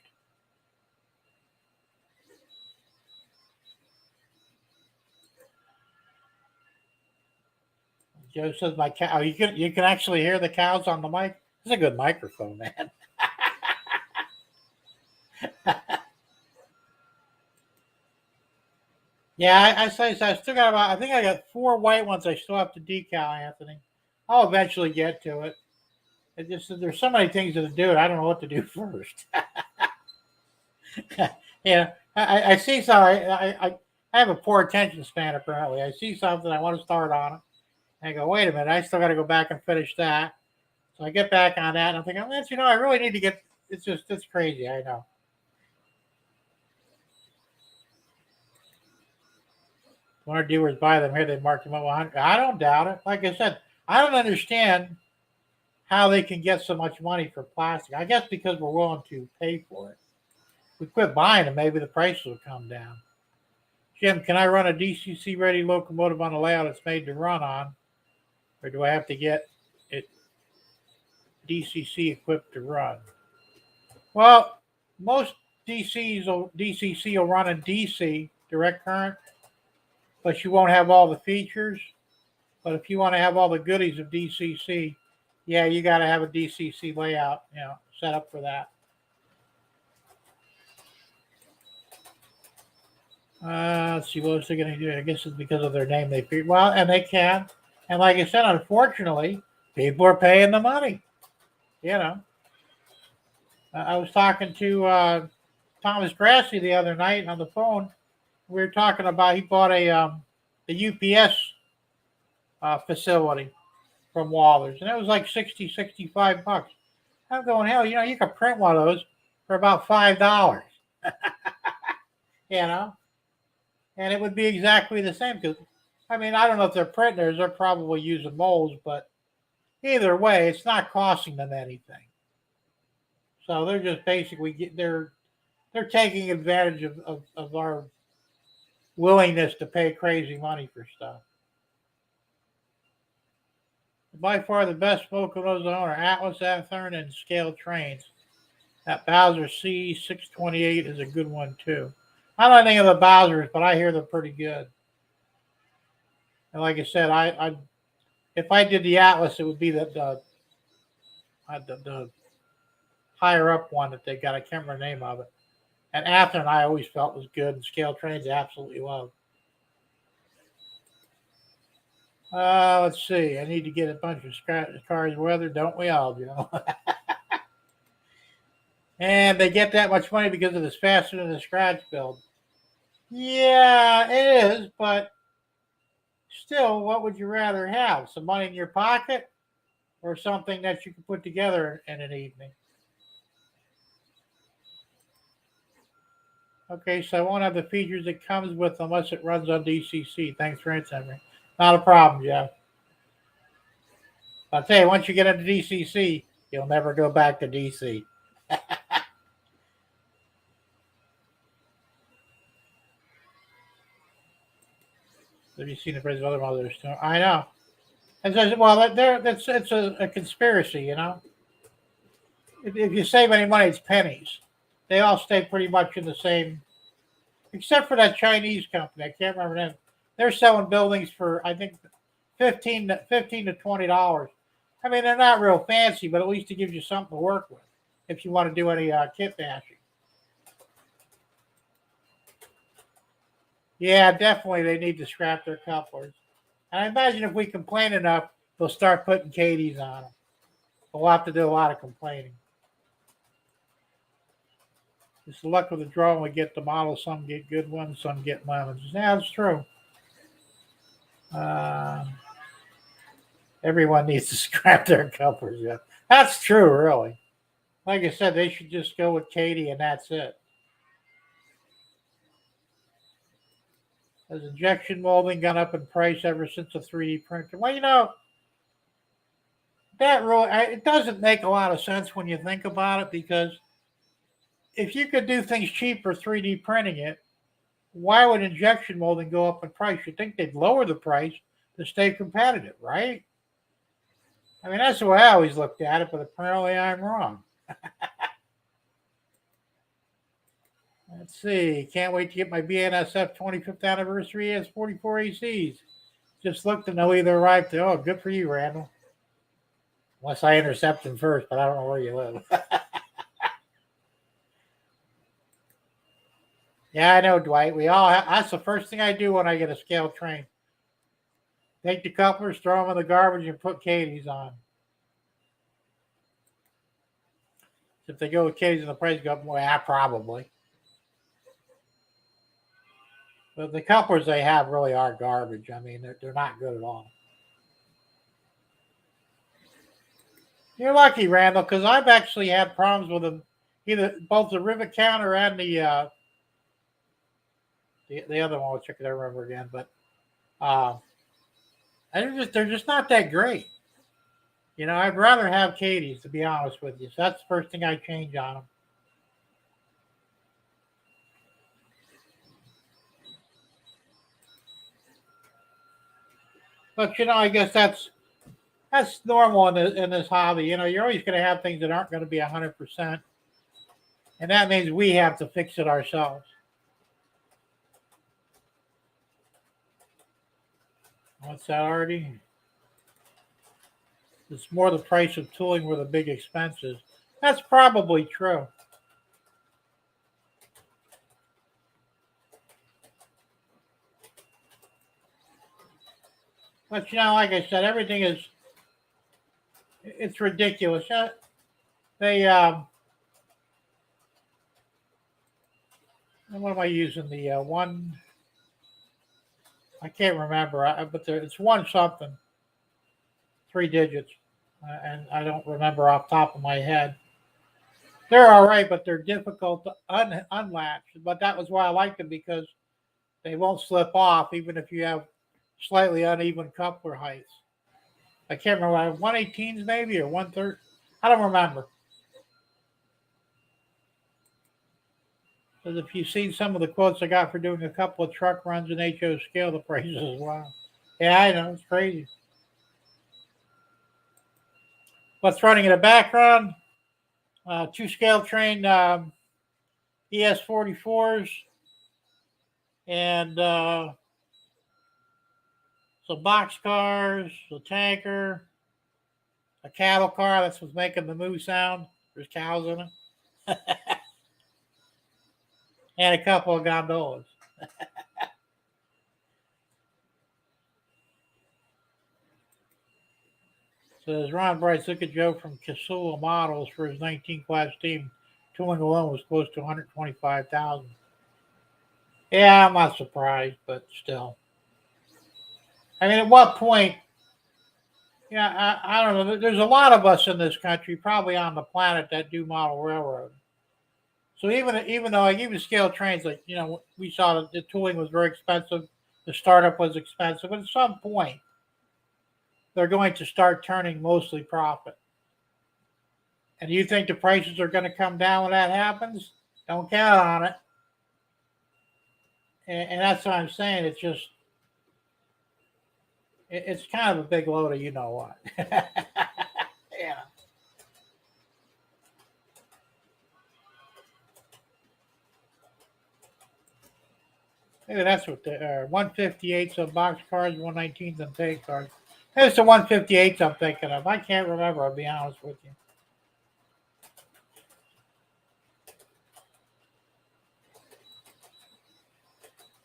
Joe says my cow. Oh, you can actually hear the cows on the mic. It's a good microphone, man. Yeah, I say so. I still got I think I got 4 white ones. I still have to decal, Anthony. I'll eventually get to it. It just there's so many things to do. I don't know what to do first. Yeah, I see some. I have a poor attention span apparently. I see something I want to start on it. And I go, wait a minute, I still got to go back and finish that. So I get back on that, and I'm thinking, I really need to get. It's crazy. I know. When our dealers buy them here, they mark them up 100. I don't doubt it. Like I said, I don't understand how they can get so much money for plastic. I guess because we're willing to pay for it. If we quit buying them, maybe the prices will come down. Jim, can I run a DCC ready locomotive on a layout it's made to run on? Or do I have to get it DCC equipped to run? Well, most DCC will run in DC, direct current, but you won't have all the features. But if you want to have all the goodies of DCC, yeah, you got to have a DCC layout, set up for that. Let's see, what was they going to do? I guess it's because of their name. Well, and they can. And like I said, unfortunately, people are paying the money. I was talking to Thomas Grassley the other night on the phone. We were talking about he bought the UPS facility from Waller's, and it was like 65 bucks. I'm going, hell, you could print one of those for about $5, you know, and it would be exactly the same. Because, I mean, I don't know if they're printers, they're probably using molds, but either way, it's not costing them anything. So they're just basically they're taking advantage of our willingness to pay crazy money for stuff. By far the best smoke of those are Atlas Athearn and scale trains. That Bowser C628 is a good one too. I don't think of the Bowsers, but I hear they're pretty good. And like I said, I if I did the Atlas, it would be the higher up one that they got. I can't remember the name of it. And Athearn, I always felt was good, and scale trains, I absolutely love. Let's see. I need to get a bunch of cars weather, don't we all, Joe? And they get that much money because of this faster than the scratch build. Yeah, it is, but still, what would you rather have? Some money in your pocket or something that you can put together in an evening? Okay, so I won't have the features it comes with unless it runs on DCC. Thanks for answering me. Not a problem, Jeff. I'll tell you, once you get into DCC, you'll never go back to DC. Have you seen the price of other mothers? I know. And so, well, it's a conspiracy, you know. If you save any money, it's pennies. They all stay pretty much in the same, except for that Chinese company. I can't remember them. They're selling buildings for I think fifteen to $20. I mean, they're not real fancy, but at least it gives you something to work with if you want to do any kit bashing. Yeah, definitely they need to scrap their couplers. And I imagine if we complain enough, they'll start putting Katie's on them. We'll have to do a lot of complaining. It's the luck of the draw when we get the model. Some get good ones, some get lemons. Yeah, that's true. Everyone needs to scrap their couplers. Yeah, that's true, really. Like I said, they should just go with Katie and that's it. Has injection molding gone up in price ever since the 3D printer? Well, that really it doesn't make a lot of sense when you think about it because if you could do things cheaper 3D printing it, why would injection molding go up in price? You'd think they'd lower the price to stay competitive, right? I mean, that's the way I always looked at it, but apparently I'm wrong. Let's see. Can't wait to get my BNSF 25th anniversary as 44 ACs. Just looked and know either arrived. Oh, good for you, Randall. Unless I intercept them first, but I don't know where you live. Yeah, I know, Dwight. That's the first thing I do when I get a scale train. Take the couplers, throw them in the garbage, and put Katie's on. If they go with Katie's and the price go up, well, yeah, probably. But the couplers they have really are garbage. I mean, they're not good at all. You're lucky, Randall, because I've actually had problems with them, either both the rivet counter and the other one, which I can remember again. But they're just not that great. I'd rather have Katie's, to be honest with you. So that's the first thing I change on them. But I guess that's normal in this hobby. You're always going to have things that aren't going to be 100%, and that means we have to fix it ourselves. What's that, Artie? It's more the price of tooling where the big expenses. That's probably true. But like I said, everything it's ridiculous. They And what am I using? The one, I can't remember, but it's one something, 3 digits. And I don't remember off the top of my head. They're all right, but they're difficult to unlatch. But that was why I liked them, because they won't slip off even if you have slightly uneven coupler heights. I can't remember, 118s maybe, or 130. I don't remember. Because if you've seen some of the quotes I got for doing a couple of truck runs in HO scale, the prices as well. Yeah, I know, it's crazy. What's running in the background? Two scale train ES44s and some box cars, a tanker, a cattle car. That's what's making the moo sound. There's cows in it. And a couple of gondolas. Says Ron Bright, look at Joe from Casula Models for his 19 class team. Tooling alone was close to 125,000. Yeah, I'm not surprised, but still. I mean, at what point? Yeah, I don't know. There's a lot of us in this country, probably on the planet, that do model railroad. So even though I even scale trains, like we saw that the tooling was very expensive, the startup was expensive. But at some point, they're going to start turning mostly profit. And you think the prices are going to come down when that happens? Don't count on it. And that's what I'm saying. It's just, it's kind of a big load of you know what. Yeah. Maybe that's what the 158s on box cars, 119s on tank cars. It's the 158s I'm thinking of. I can't remember, I'll be honest with you.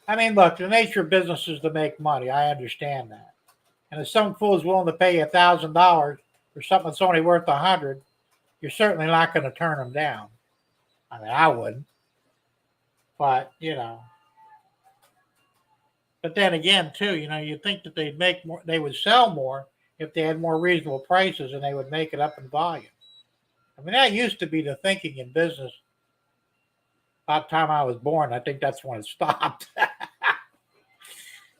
I mean, look, the nature of business is to make money. I understand that. And if some fool is willing to pay you $1,000 for something that's only worth 100, you're certainly not going to turn them down. I mean, I wouldn't. But but then again, too, you'd think that they'd make more, they would sell more if they had more reasonable prices, and they would make it up in volume. I mean, that used to be the thinking in business. About the time I was born, I think that's when it stopped.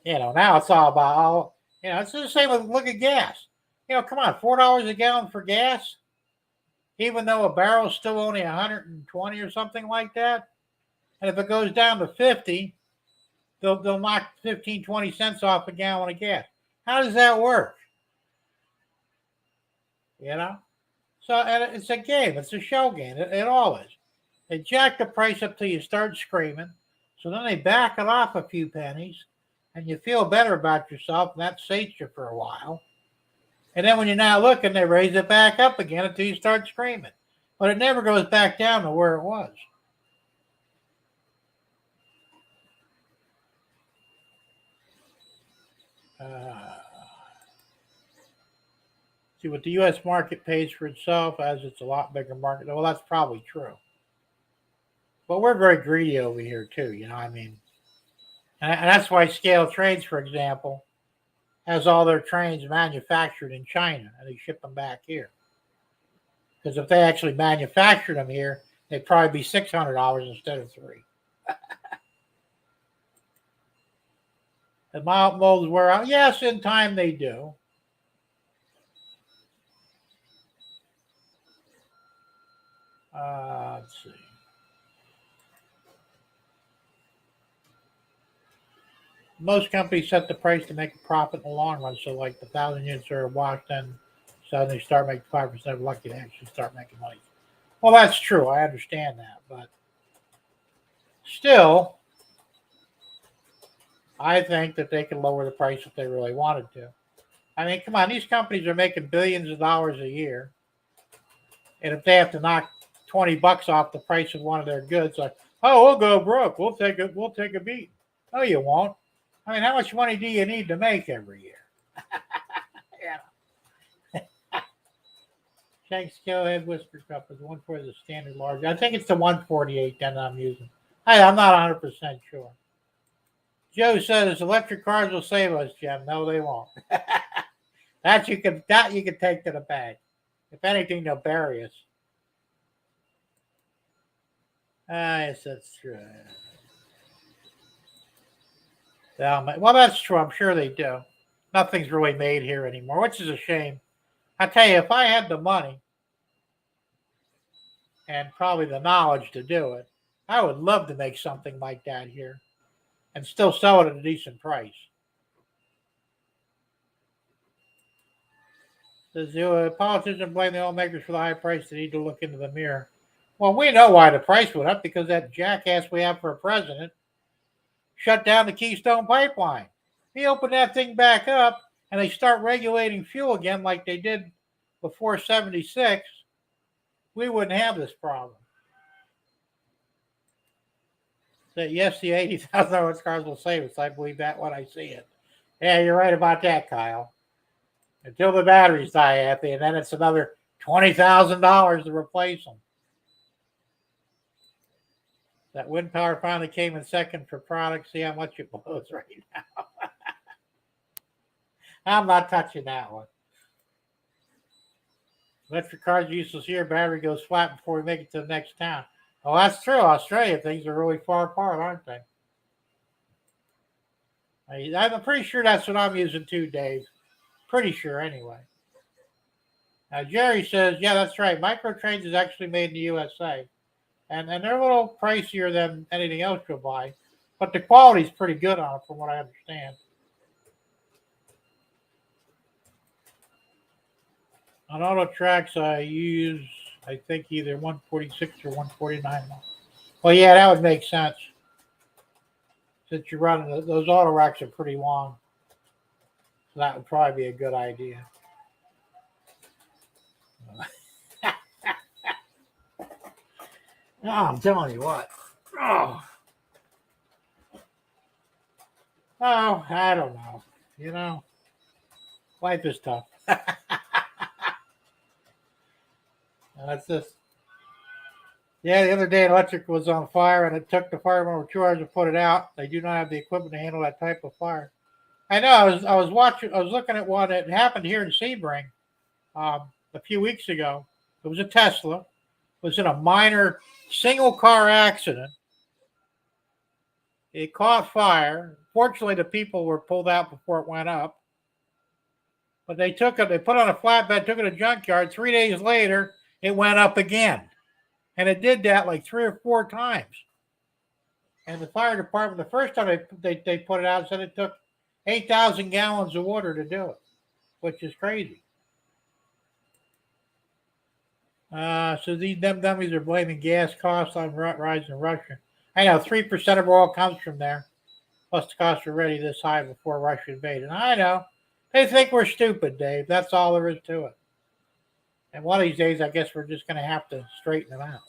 Now it's all about, it's the same with, look at gas. Come on, $4 a gallon for gas, even though a barrel is still only 120 or something like that. And if it goes down to 50, they'll knock 15, 20 cents off a gallon of gas. How does that work? So, and it's a game. It's a show game. It all is. They jack the price up till you start screaming. So then they back it off a few pennies, and you feel better about yourself, and that sates you for a while. And then when you're not looking, they raise it back up again until you start screaming. But it never goes back down to where it was. See what the U.S. market pays for itself, as it's a lot bigger market. Well, that's probably true. But we're very greedy over here too. I mean, and that's why Scale Trades, for example, has all their trains manufactured in China, and they ship them back here. Because if they actually manufactured them here, they'd probably be $600 instead of $300. The molds wear out. Yes, in time they do. Let's see. Most companies set the price to make a profit in the long run. So, like the 1,000 units are washed, then suddenly start making 5%. Lucky to actually start making money. Well, that's true. I understand that, but still, I think that they can lower the price if they really wanted to. I mean, come on, these companies are making billions of dollars a year, and if they have to knock $20 off the price of one of their goods, like, oh, we'll go broke. We'll take a beat. No, you won't. I mean, how much money do you need to make every year? Yeah. Shank Scale Head Whisker Cup is 140 the standard large. I think it's the 148 that I'm using. I'm not 100% sure. Joe says electric cars will save us, Jim. No, they won't. that you can take to the bank. If anything, they'll bury us. Yes, that's true. Well, that's true. I'm sure they do. Nothing's really made here anymore, which is a shame. I tell you, if I had the money and probably the knowledge to do it, I would love to make something like that here and still sell it at a decent price. Does the politician blame the oil makers for the high price? They need to look into the mirror. Well, we know why the price went up, because that jackass we have for a president shut down the Keystone Pipeline. He opened that thing back up and they start regulating fuel again like they did before 76, we wouldn't have this problem. So yes, the $80,000 cars will save us. I believe that when I see it. Yeah, you're right about that, Kyle. Until the batteries die, Anthony, and then it's another $20,000 to replace them. That wind power finally came in second for products. See how much it blows right now. I'm not touching that one. Electric cars useless here. Battery goes flat before we make it to the next town. Oh, that's true. Australia, things are really far apart, aren't they? I'm pretty sure that's what I'm using too, Dave. Pretty sure, anyway. Now, Jerry says, yeah, that's right. Microtrains is actually made in the USA. And they're a little pricier than anything else you'll buy. But the quality's pretty good on it, from what I understand. On auto tracks, I use, I think, either 146 or 149. Well, yeah, that would make sense. Since you're running, those auto racks are pretty long. So that would probably be a good idea. No, I'm telling you what. Oh, I don't know. You know, life is tough. That's just. Yeah, the other day, electric was on fire, and it took the firemen over 2 hours to put it out. They do not have the equipment to handle that type of fire. I know. I was looking at one that happened here in Sebring a few weeks ago. It was a Tesla. It was in a minor single car accident. It caught fire. Fortunately, the people were pulled out before it went up. But they put it on a flatbed, took it to a junkyard. 3 days later, it went up again. And it did that like 3 or 4 times. And the fire department, the first time they put it out, said it took 8,000 gallons of water to do it, which is crazy. So these dummies are blaming gas costs on rise in Russia. I know 3% of oil comes from there. Plus the costs were already this high before Russia invaded. I know. They think we're stupid, Dave. That's all there is to it. And one of these days, I guess we're just going to have to straighten them out.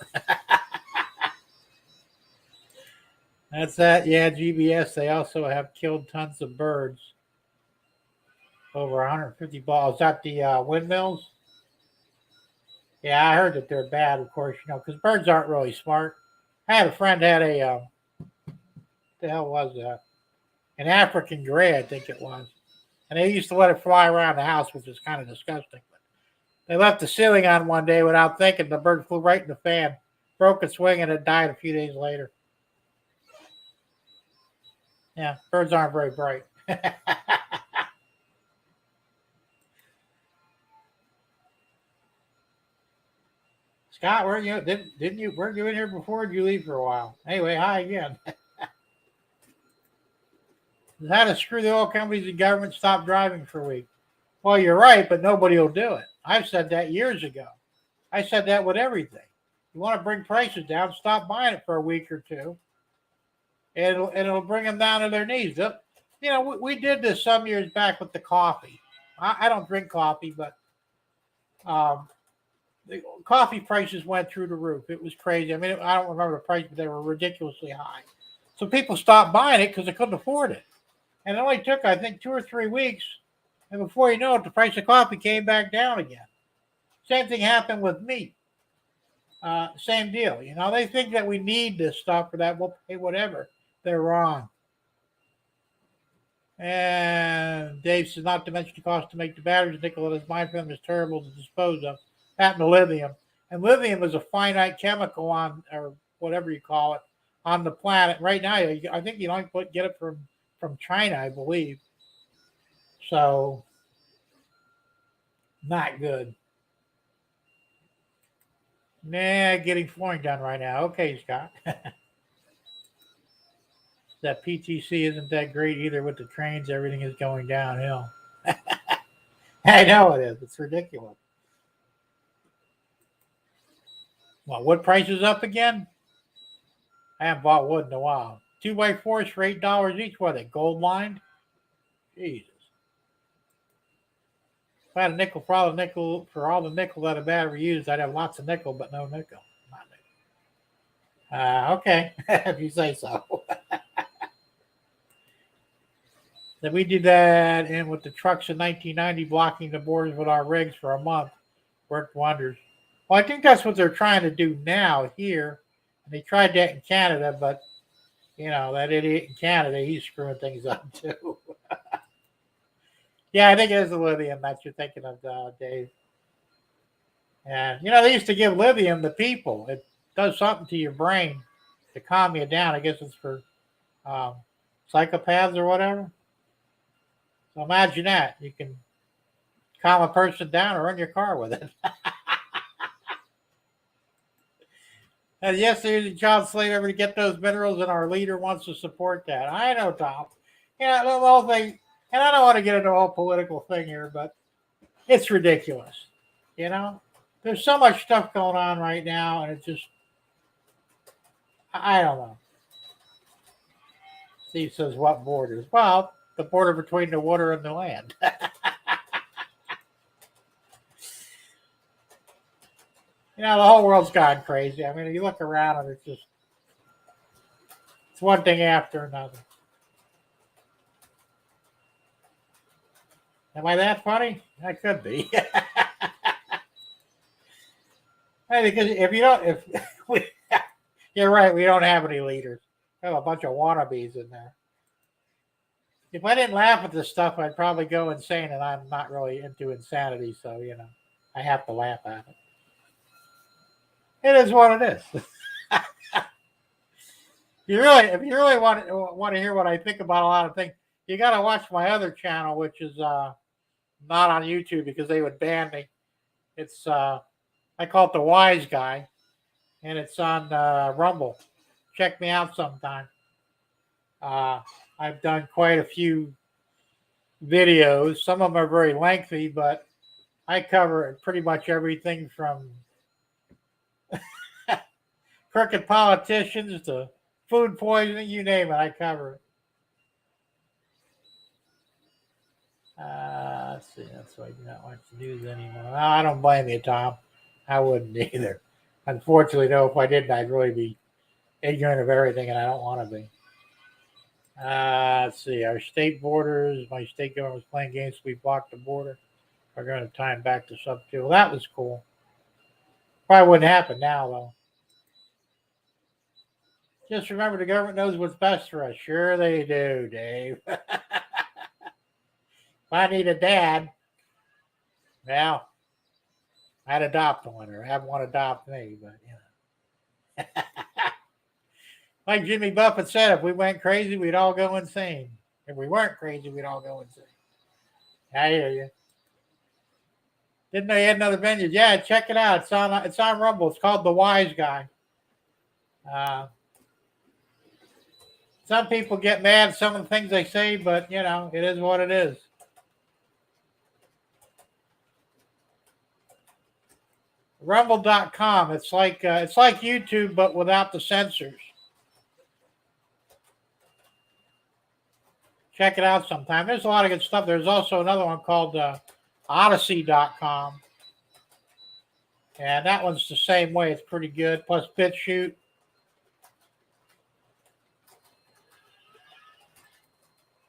That's that. Yeah, GBS, they also have killed tons of birds. Over 150 balls. Is that the windmills? Yeah, I heard that they're bad, of course, because birds aren't really smart. I had a friend had what the hell was that? An African gray, I think it was. And they used to let it fly around the house, which is kind of disgusting. They left the ceiling on one day without thinking. The bird flew right in the fan, broke its wing, and it died a few days later. Yeah, birds aren't very bright. Scott, weren't you in here before? Did you leave for a while? Anyway, hi again. How to screw the oil companies and government stop driving for a week. Well, you're right, but nobody will do it. I've said that years ago. I said that with everything. You want to bring prices down, stop buying it for a week or two. And it'll bring them down to their knees. We did this some years back with the coffee. I don't drink coffee, but the coffee prices went through the roof. It was crazy. I mean, I don't remember the price, but they were ridiculously high. So people stopped buying it because they couldn't afford it. And it only took, I think, 2 or 3 weeks. And before you know it, the price of coffee came back down again. Same thing happened with meat. Same deal. They think that we need this stuff or that we'll pay whatever. They're wrong. And Dave says, not to mention the cost to make the batteries. Nickel in his mind for them is terrible to dispose of. Happened to lithium. And lithium is a finite chemical or whatever you call it, on the planet. Right now, I think you don't get it from China, I believe. So, not good. Nah, getting flooring done right now. Okay, Scott. That PTC isn't that great either with the trains. Everything is going downhill. I know it is. It's ridiculous. Well, wood prices up again? I haven't bought wood in a while. 2x4s for $8 each. What are they, gold lined? Jesus. If I had a nickel for all the nickel that a battery used, I'd have lots of nickel, but no nickel. Okay, if you say so. Then we did that in with the trucks in 1990, blocking the borders with our rigs for a month. Worked wonders. Well, I think that's what they're trying to do now here. And they tried that in Canada, but, that idiot in Canada, he's screwing things up too. Yeah, I think it is the lithium that you're thinking of, Dave. And, they used to give lithium to people. It does something to your brain to calm you down. I guess it's for psychopaths or whatever. So imagine that. You can calm a person down or run your car with it. And yes, there's a child slave ever to get those minerals, and our leader wants to support that. I know, Tom. The whole thing, and I don't want to get into a whole political thing here, but it's ridiculous. There's so much stuff going on right now, and it's just, I don't know. Steve says, what borders? Well, the border between the water and the land. The whole world's gone crazy. I mean, you look around and it's one thing after another. Am I that funny? I could be. Hey, because you're right, we don't have any leaders. We have a bunch of wannabes in there. If I didn't laugh at this stuff, I'd probably go insane, and I'm not really into insanity, so I have to laugh at it. It is what it is. If you really want to hear what I think about a lot of things, you got to watch my other channel, which is not on YouTube because they would ban me. It's I call it The Wise Guy, and it's on Rumble. Check me out sometime. I've done quite a few videos. Some of them are very lengthy, but I cover pretty much everything from crooked politicians to food poisoning, you name it, I cover it. Let's see, that's why I do not watch the news anymore. No, I don't blame you, Tom. I wouldn't either. Unfortunately, though, if I didn't, I'd really be ignorant of everything, and I don't want to be. Let's see, our state borders, my state government was playing games, we blocked the border. We're going to time back to sub 2. Well, that was cool. Probably wouldn't happen now, though. Just remember, the government knows what's best for us. Sure they do, Dave. If I need a dad, well, I'd adopt one or have one adopt me, but like Jimmy Buffett said, if we went crazy, we'd all go insane. If we weren't crazy, we'd all go insane. I hear you. Didn't know you had another venue? Yeah, check it out. It's on Rumble. It's called The Wise Guy. Some people get mad at some of the things they say, but it is what it is. Rumble.com. It's like YouTube, but without the censors. Check it out sometime. There's a lot of good stuff. There's also another one called Odyssey.com. And that one's the same way. It's pretty good. Plus BitChute.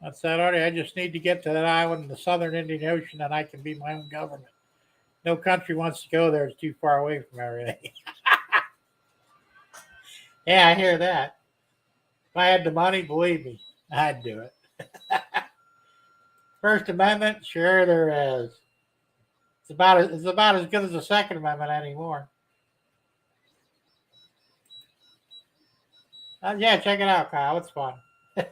That's that already. I just need to get to that island in the southern Indian Ocean and I can be my own government. No country wants to go there. It's too far away from everything. Yeah, I hear that. If I had the money, believe me, I'd do it. First Amendment, sure there is. It's about as good as the Second Amendment anymore. Yeah, check it out, Kyle. It's fun. It's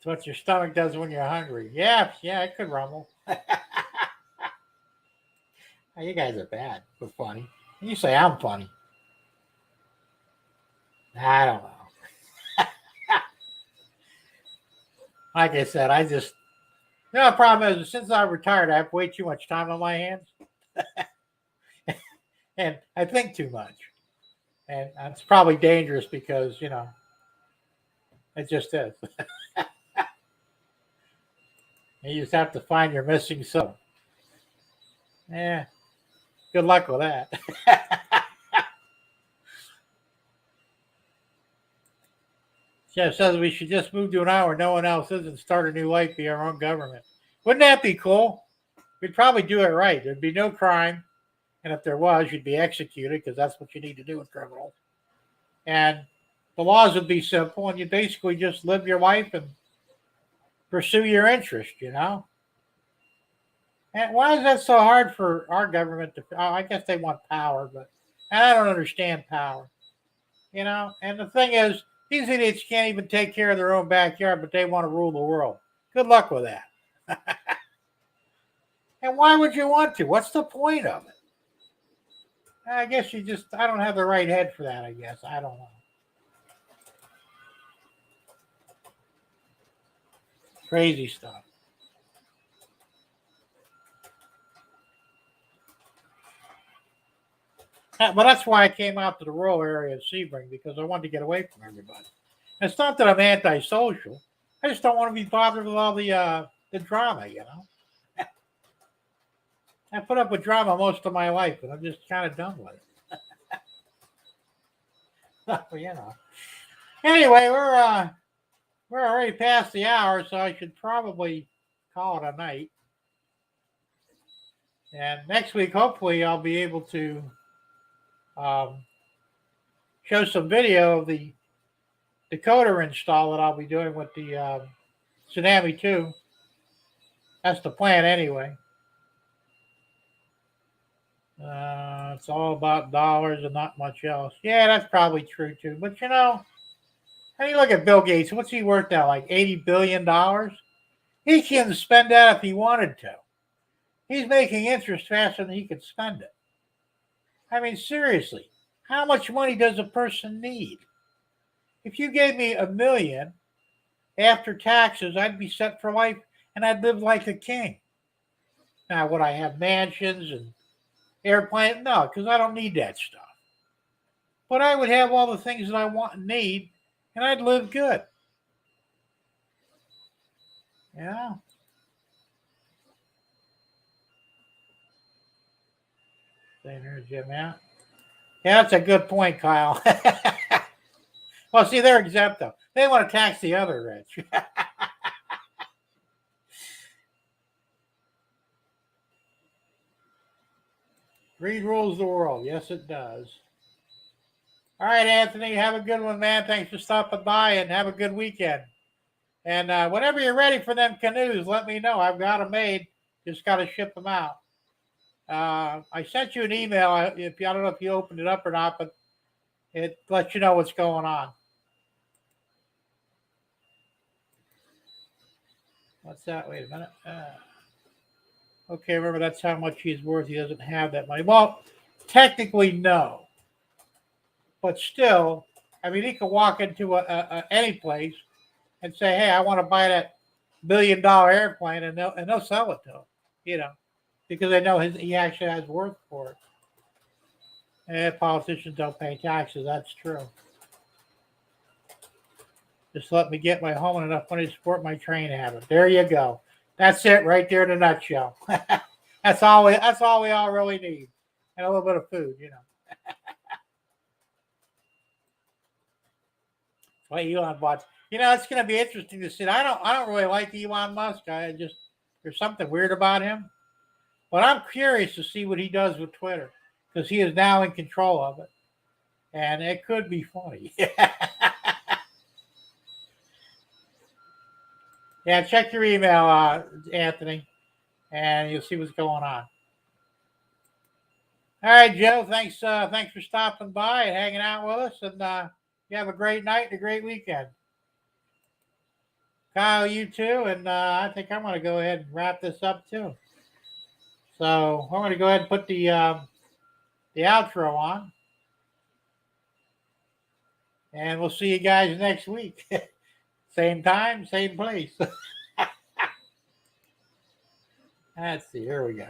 what your stomach does when you're hungry. Yeah, yeah, it could rumble. You guys are bad but funny. You say I'm funny. I don't know. Like I said, the problem is since I'm retired, I have way too much time on my hands, and I think too much, and it's probably dangerous because it just is. You just have to find your missing soul. Yeah, good luck with that. Jeff says we should just move to an hour no one else is and start a new life, be our own government. Wouldn't that be cool? We'd probably do it right. There'd be no crime. And if there was, you'd be executed because that's what you need to do with criminals. And the laws would be simple, and you basically just live your life and pursue your interest. And why is that so hard for our government to? I guess they want power, but I don't understand power. And the thing is, these idiots can't even take care of their own backyard, but they want to rule the world. Good luck with that. And why would you want to? What's the point of it? I guess I don't have the right head for that, I guess. I don't know. Crazy stuff. But that's why I came out to the rural area of Sebring, because I wanted to get away from everybody. And it's not that I'm antisocial. I just don't want to be bothered with all the drama. I put up with drama most of my life, and I'm just kind of done with it. Anyway, we're already past the hour, so I should probably call it a night. And next week, hopefully, I'll be able to show some video of the decoder install that I'll be doing with the Tsunami 2. That's the plan anyway. It's all about dollars and not much else. Yeah, that's probably true too. But how do you look at Bill Gates? What's he worth now? Like $80 billion? He can spend that if he wanted to. He's making interest faster than he could spend it. I mean, seriously, how much money does a person need? If you gave me $1 million after taxes, I'd be set for life and I'd live like a king. Now, would I have mansions and airplanes? No, because I don't need that stuff. But I would have all the things that I want and need, and I'd live good. Yeah. There's Jim out. Yeah, that's a good point, Kyle. Well, see, they're exempt though. They want to tax the other rich. Greed rules the world. Yes, it does. All right, Anthony, have a good one, man. Thanks for stopping by, and have a good weekend. And whenever you're ready for them canoes, let me know. I've got them made. Just got to ship them out. I sent you an email. I don't know if you opened it up or not, but it lets you know what's going on. What's that? Wait a minute. Okay, remember that's how much he's worth. He doesn't have that money. Well, technically, no. But still, I mean, he could walk into any place and say, "Hey, I want to buy that $1 billion airplane," and they'll sell it to him. Because they know he actually has worth for it. And politicians don't pay taxes. That's true. Just let me get my home and enough money to support my train habit. There you go. That's it right there in a nutshell. That's all we all really need. And a little bit of food. Well, Elon bought. It's going to be interesting to see. I don't really like Elon Musk. There's something weird about him. But I'm curious to see what he does with Twitter because he is now in control of it. And it could be funny. Yeah, check your email, Anthony, and you'll see what's going on. All right, Joe. Thanks for stopping by and hanging out with us. And you have a great night and a great weekend. Kyle, you too. And I think I'm going to go ahead and wrap this up too. So I'm going to go ahead and put the outro on, and we'll see you guys next week. Same time, same place. Let's see. Here we go.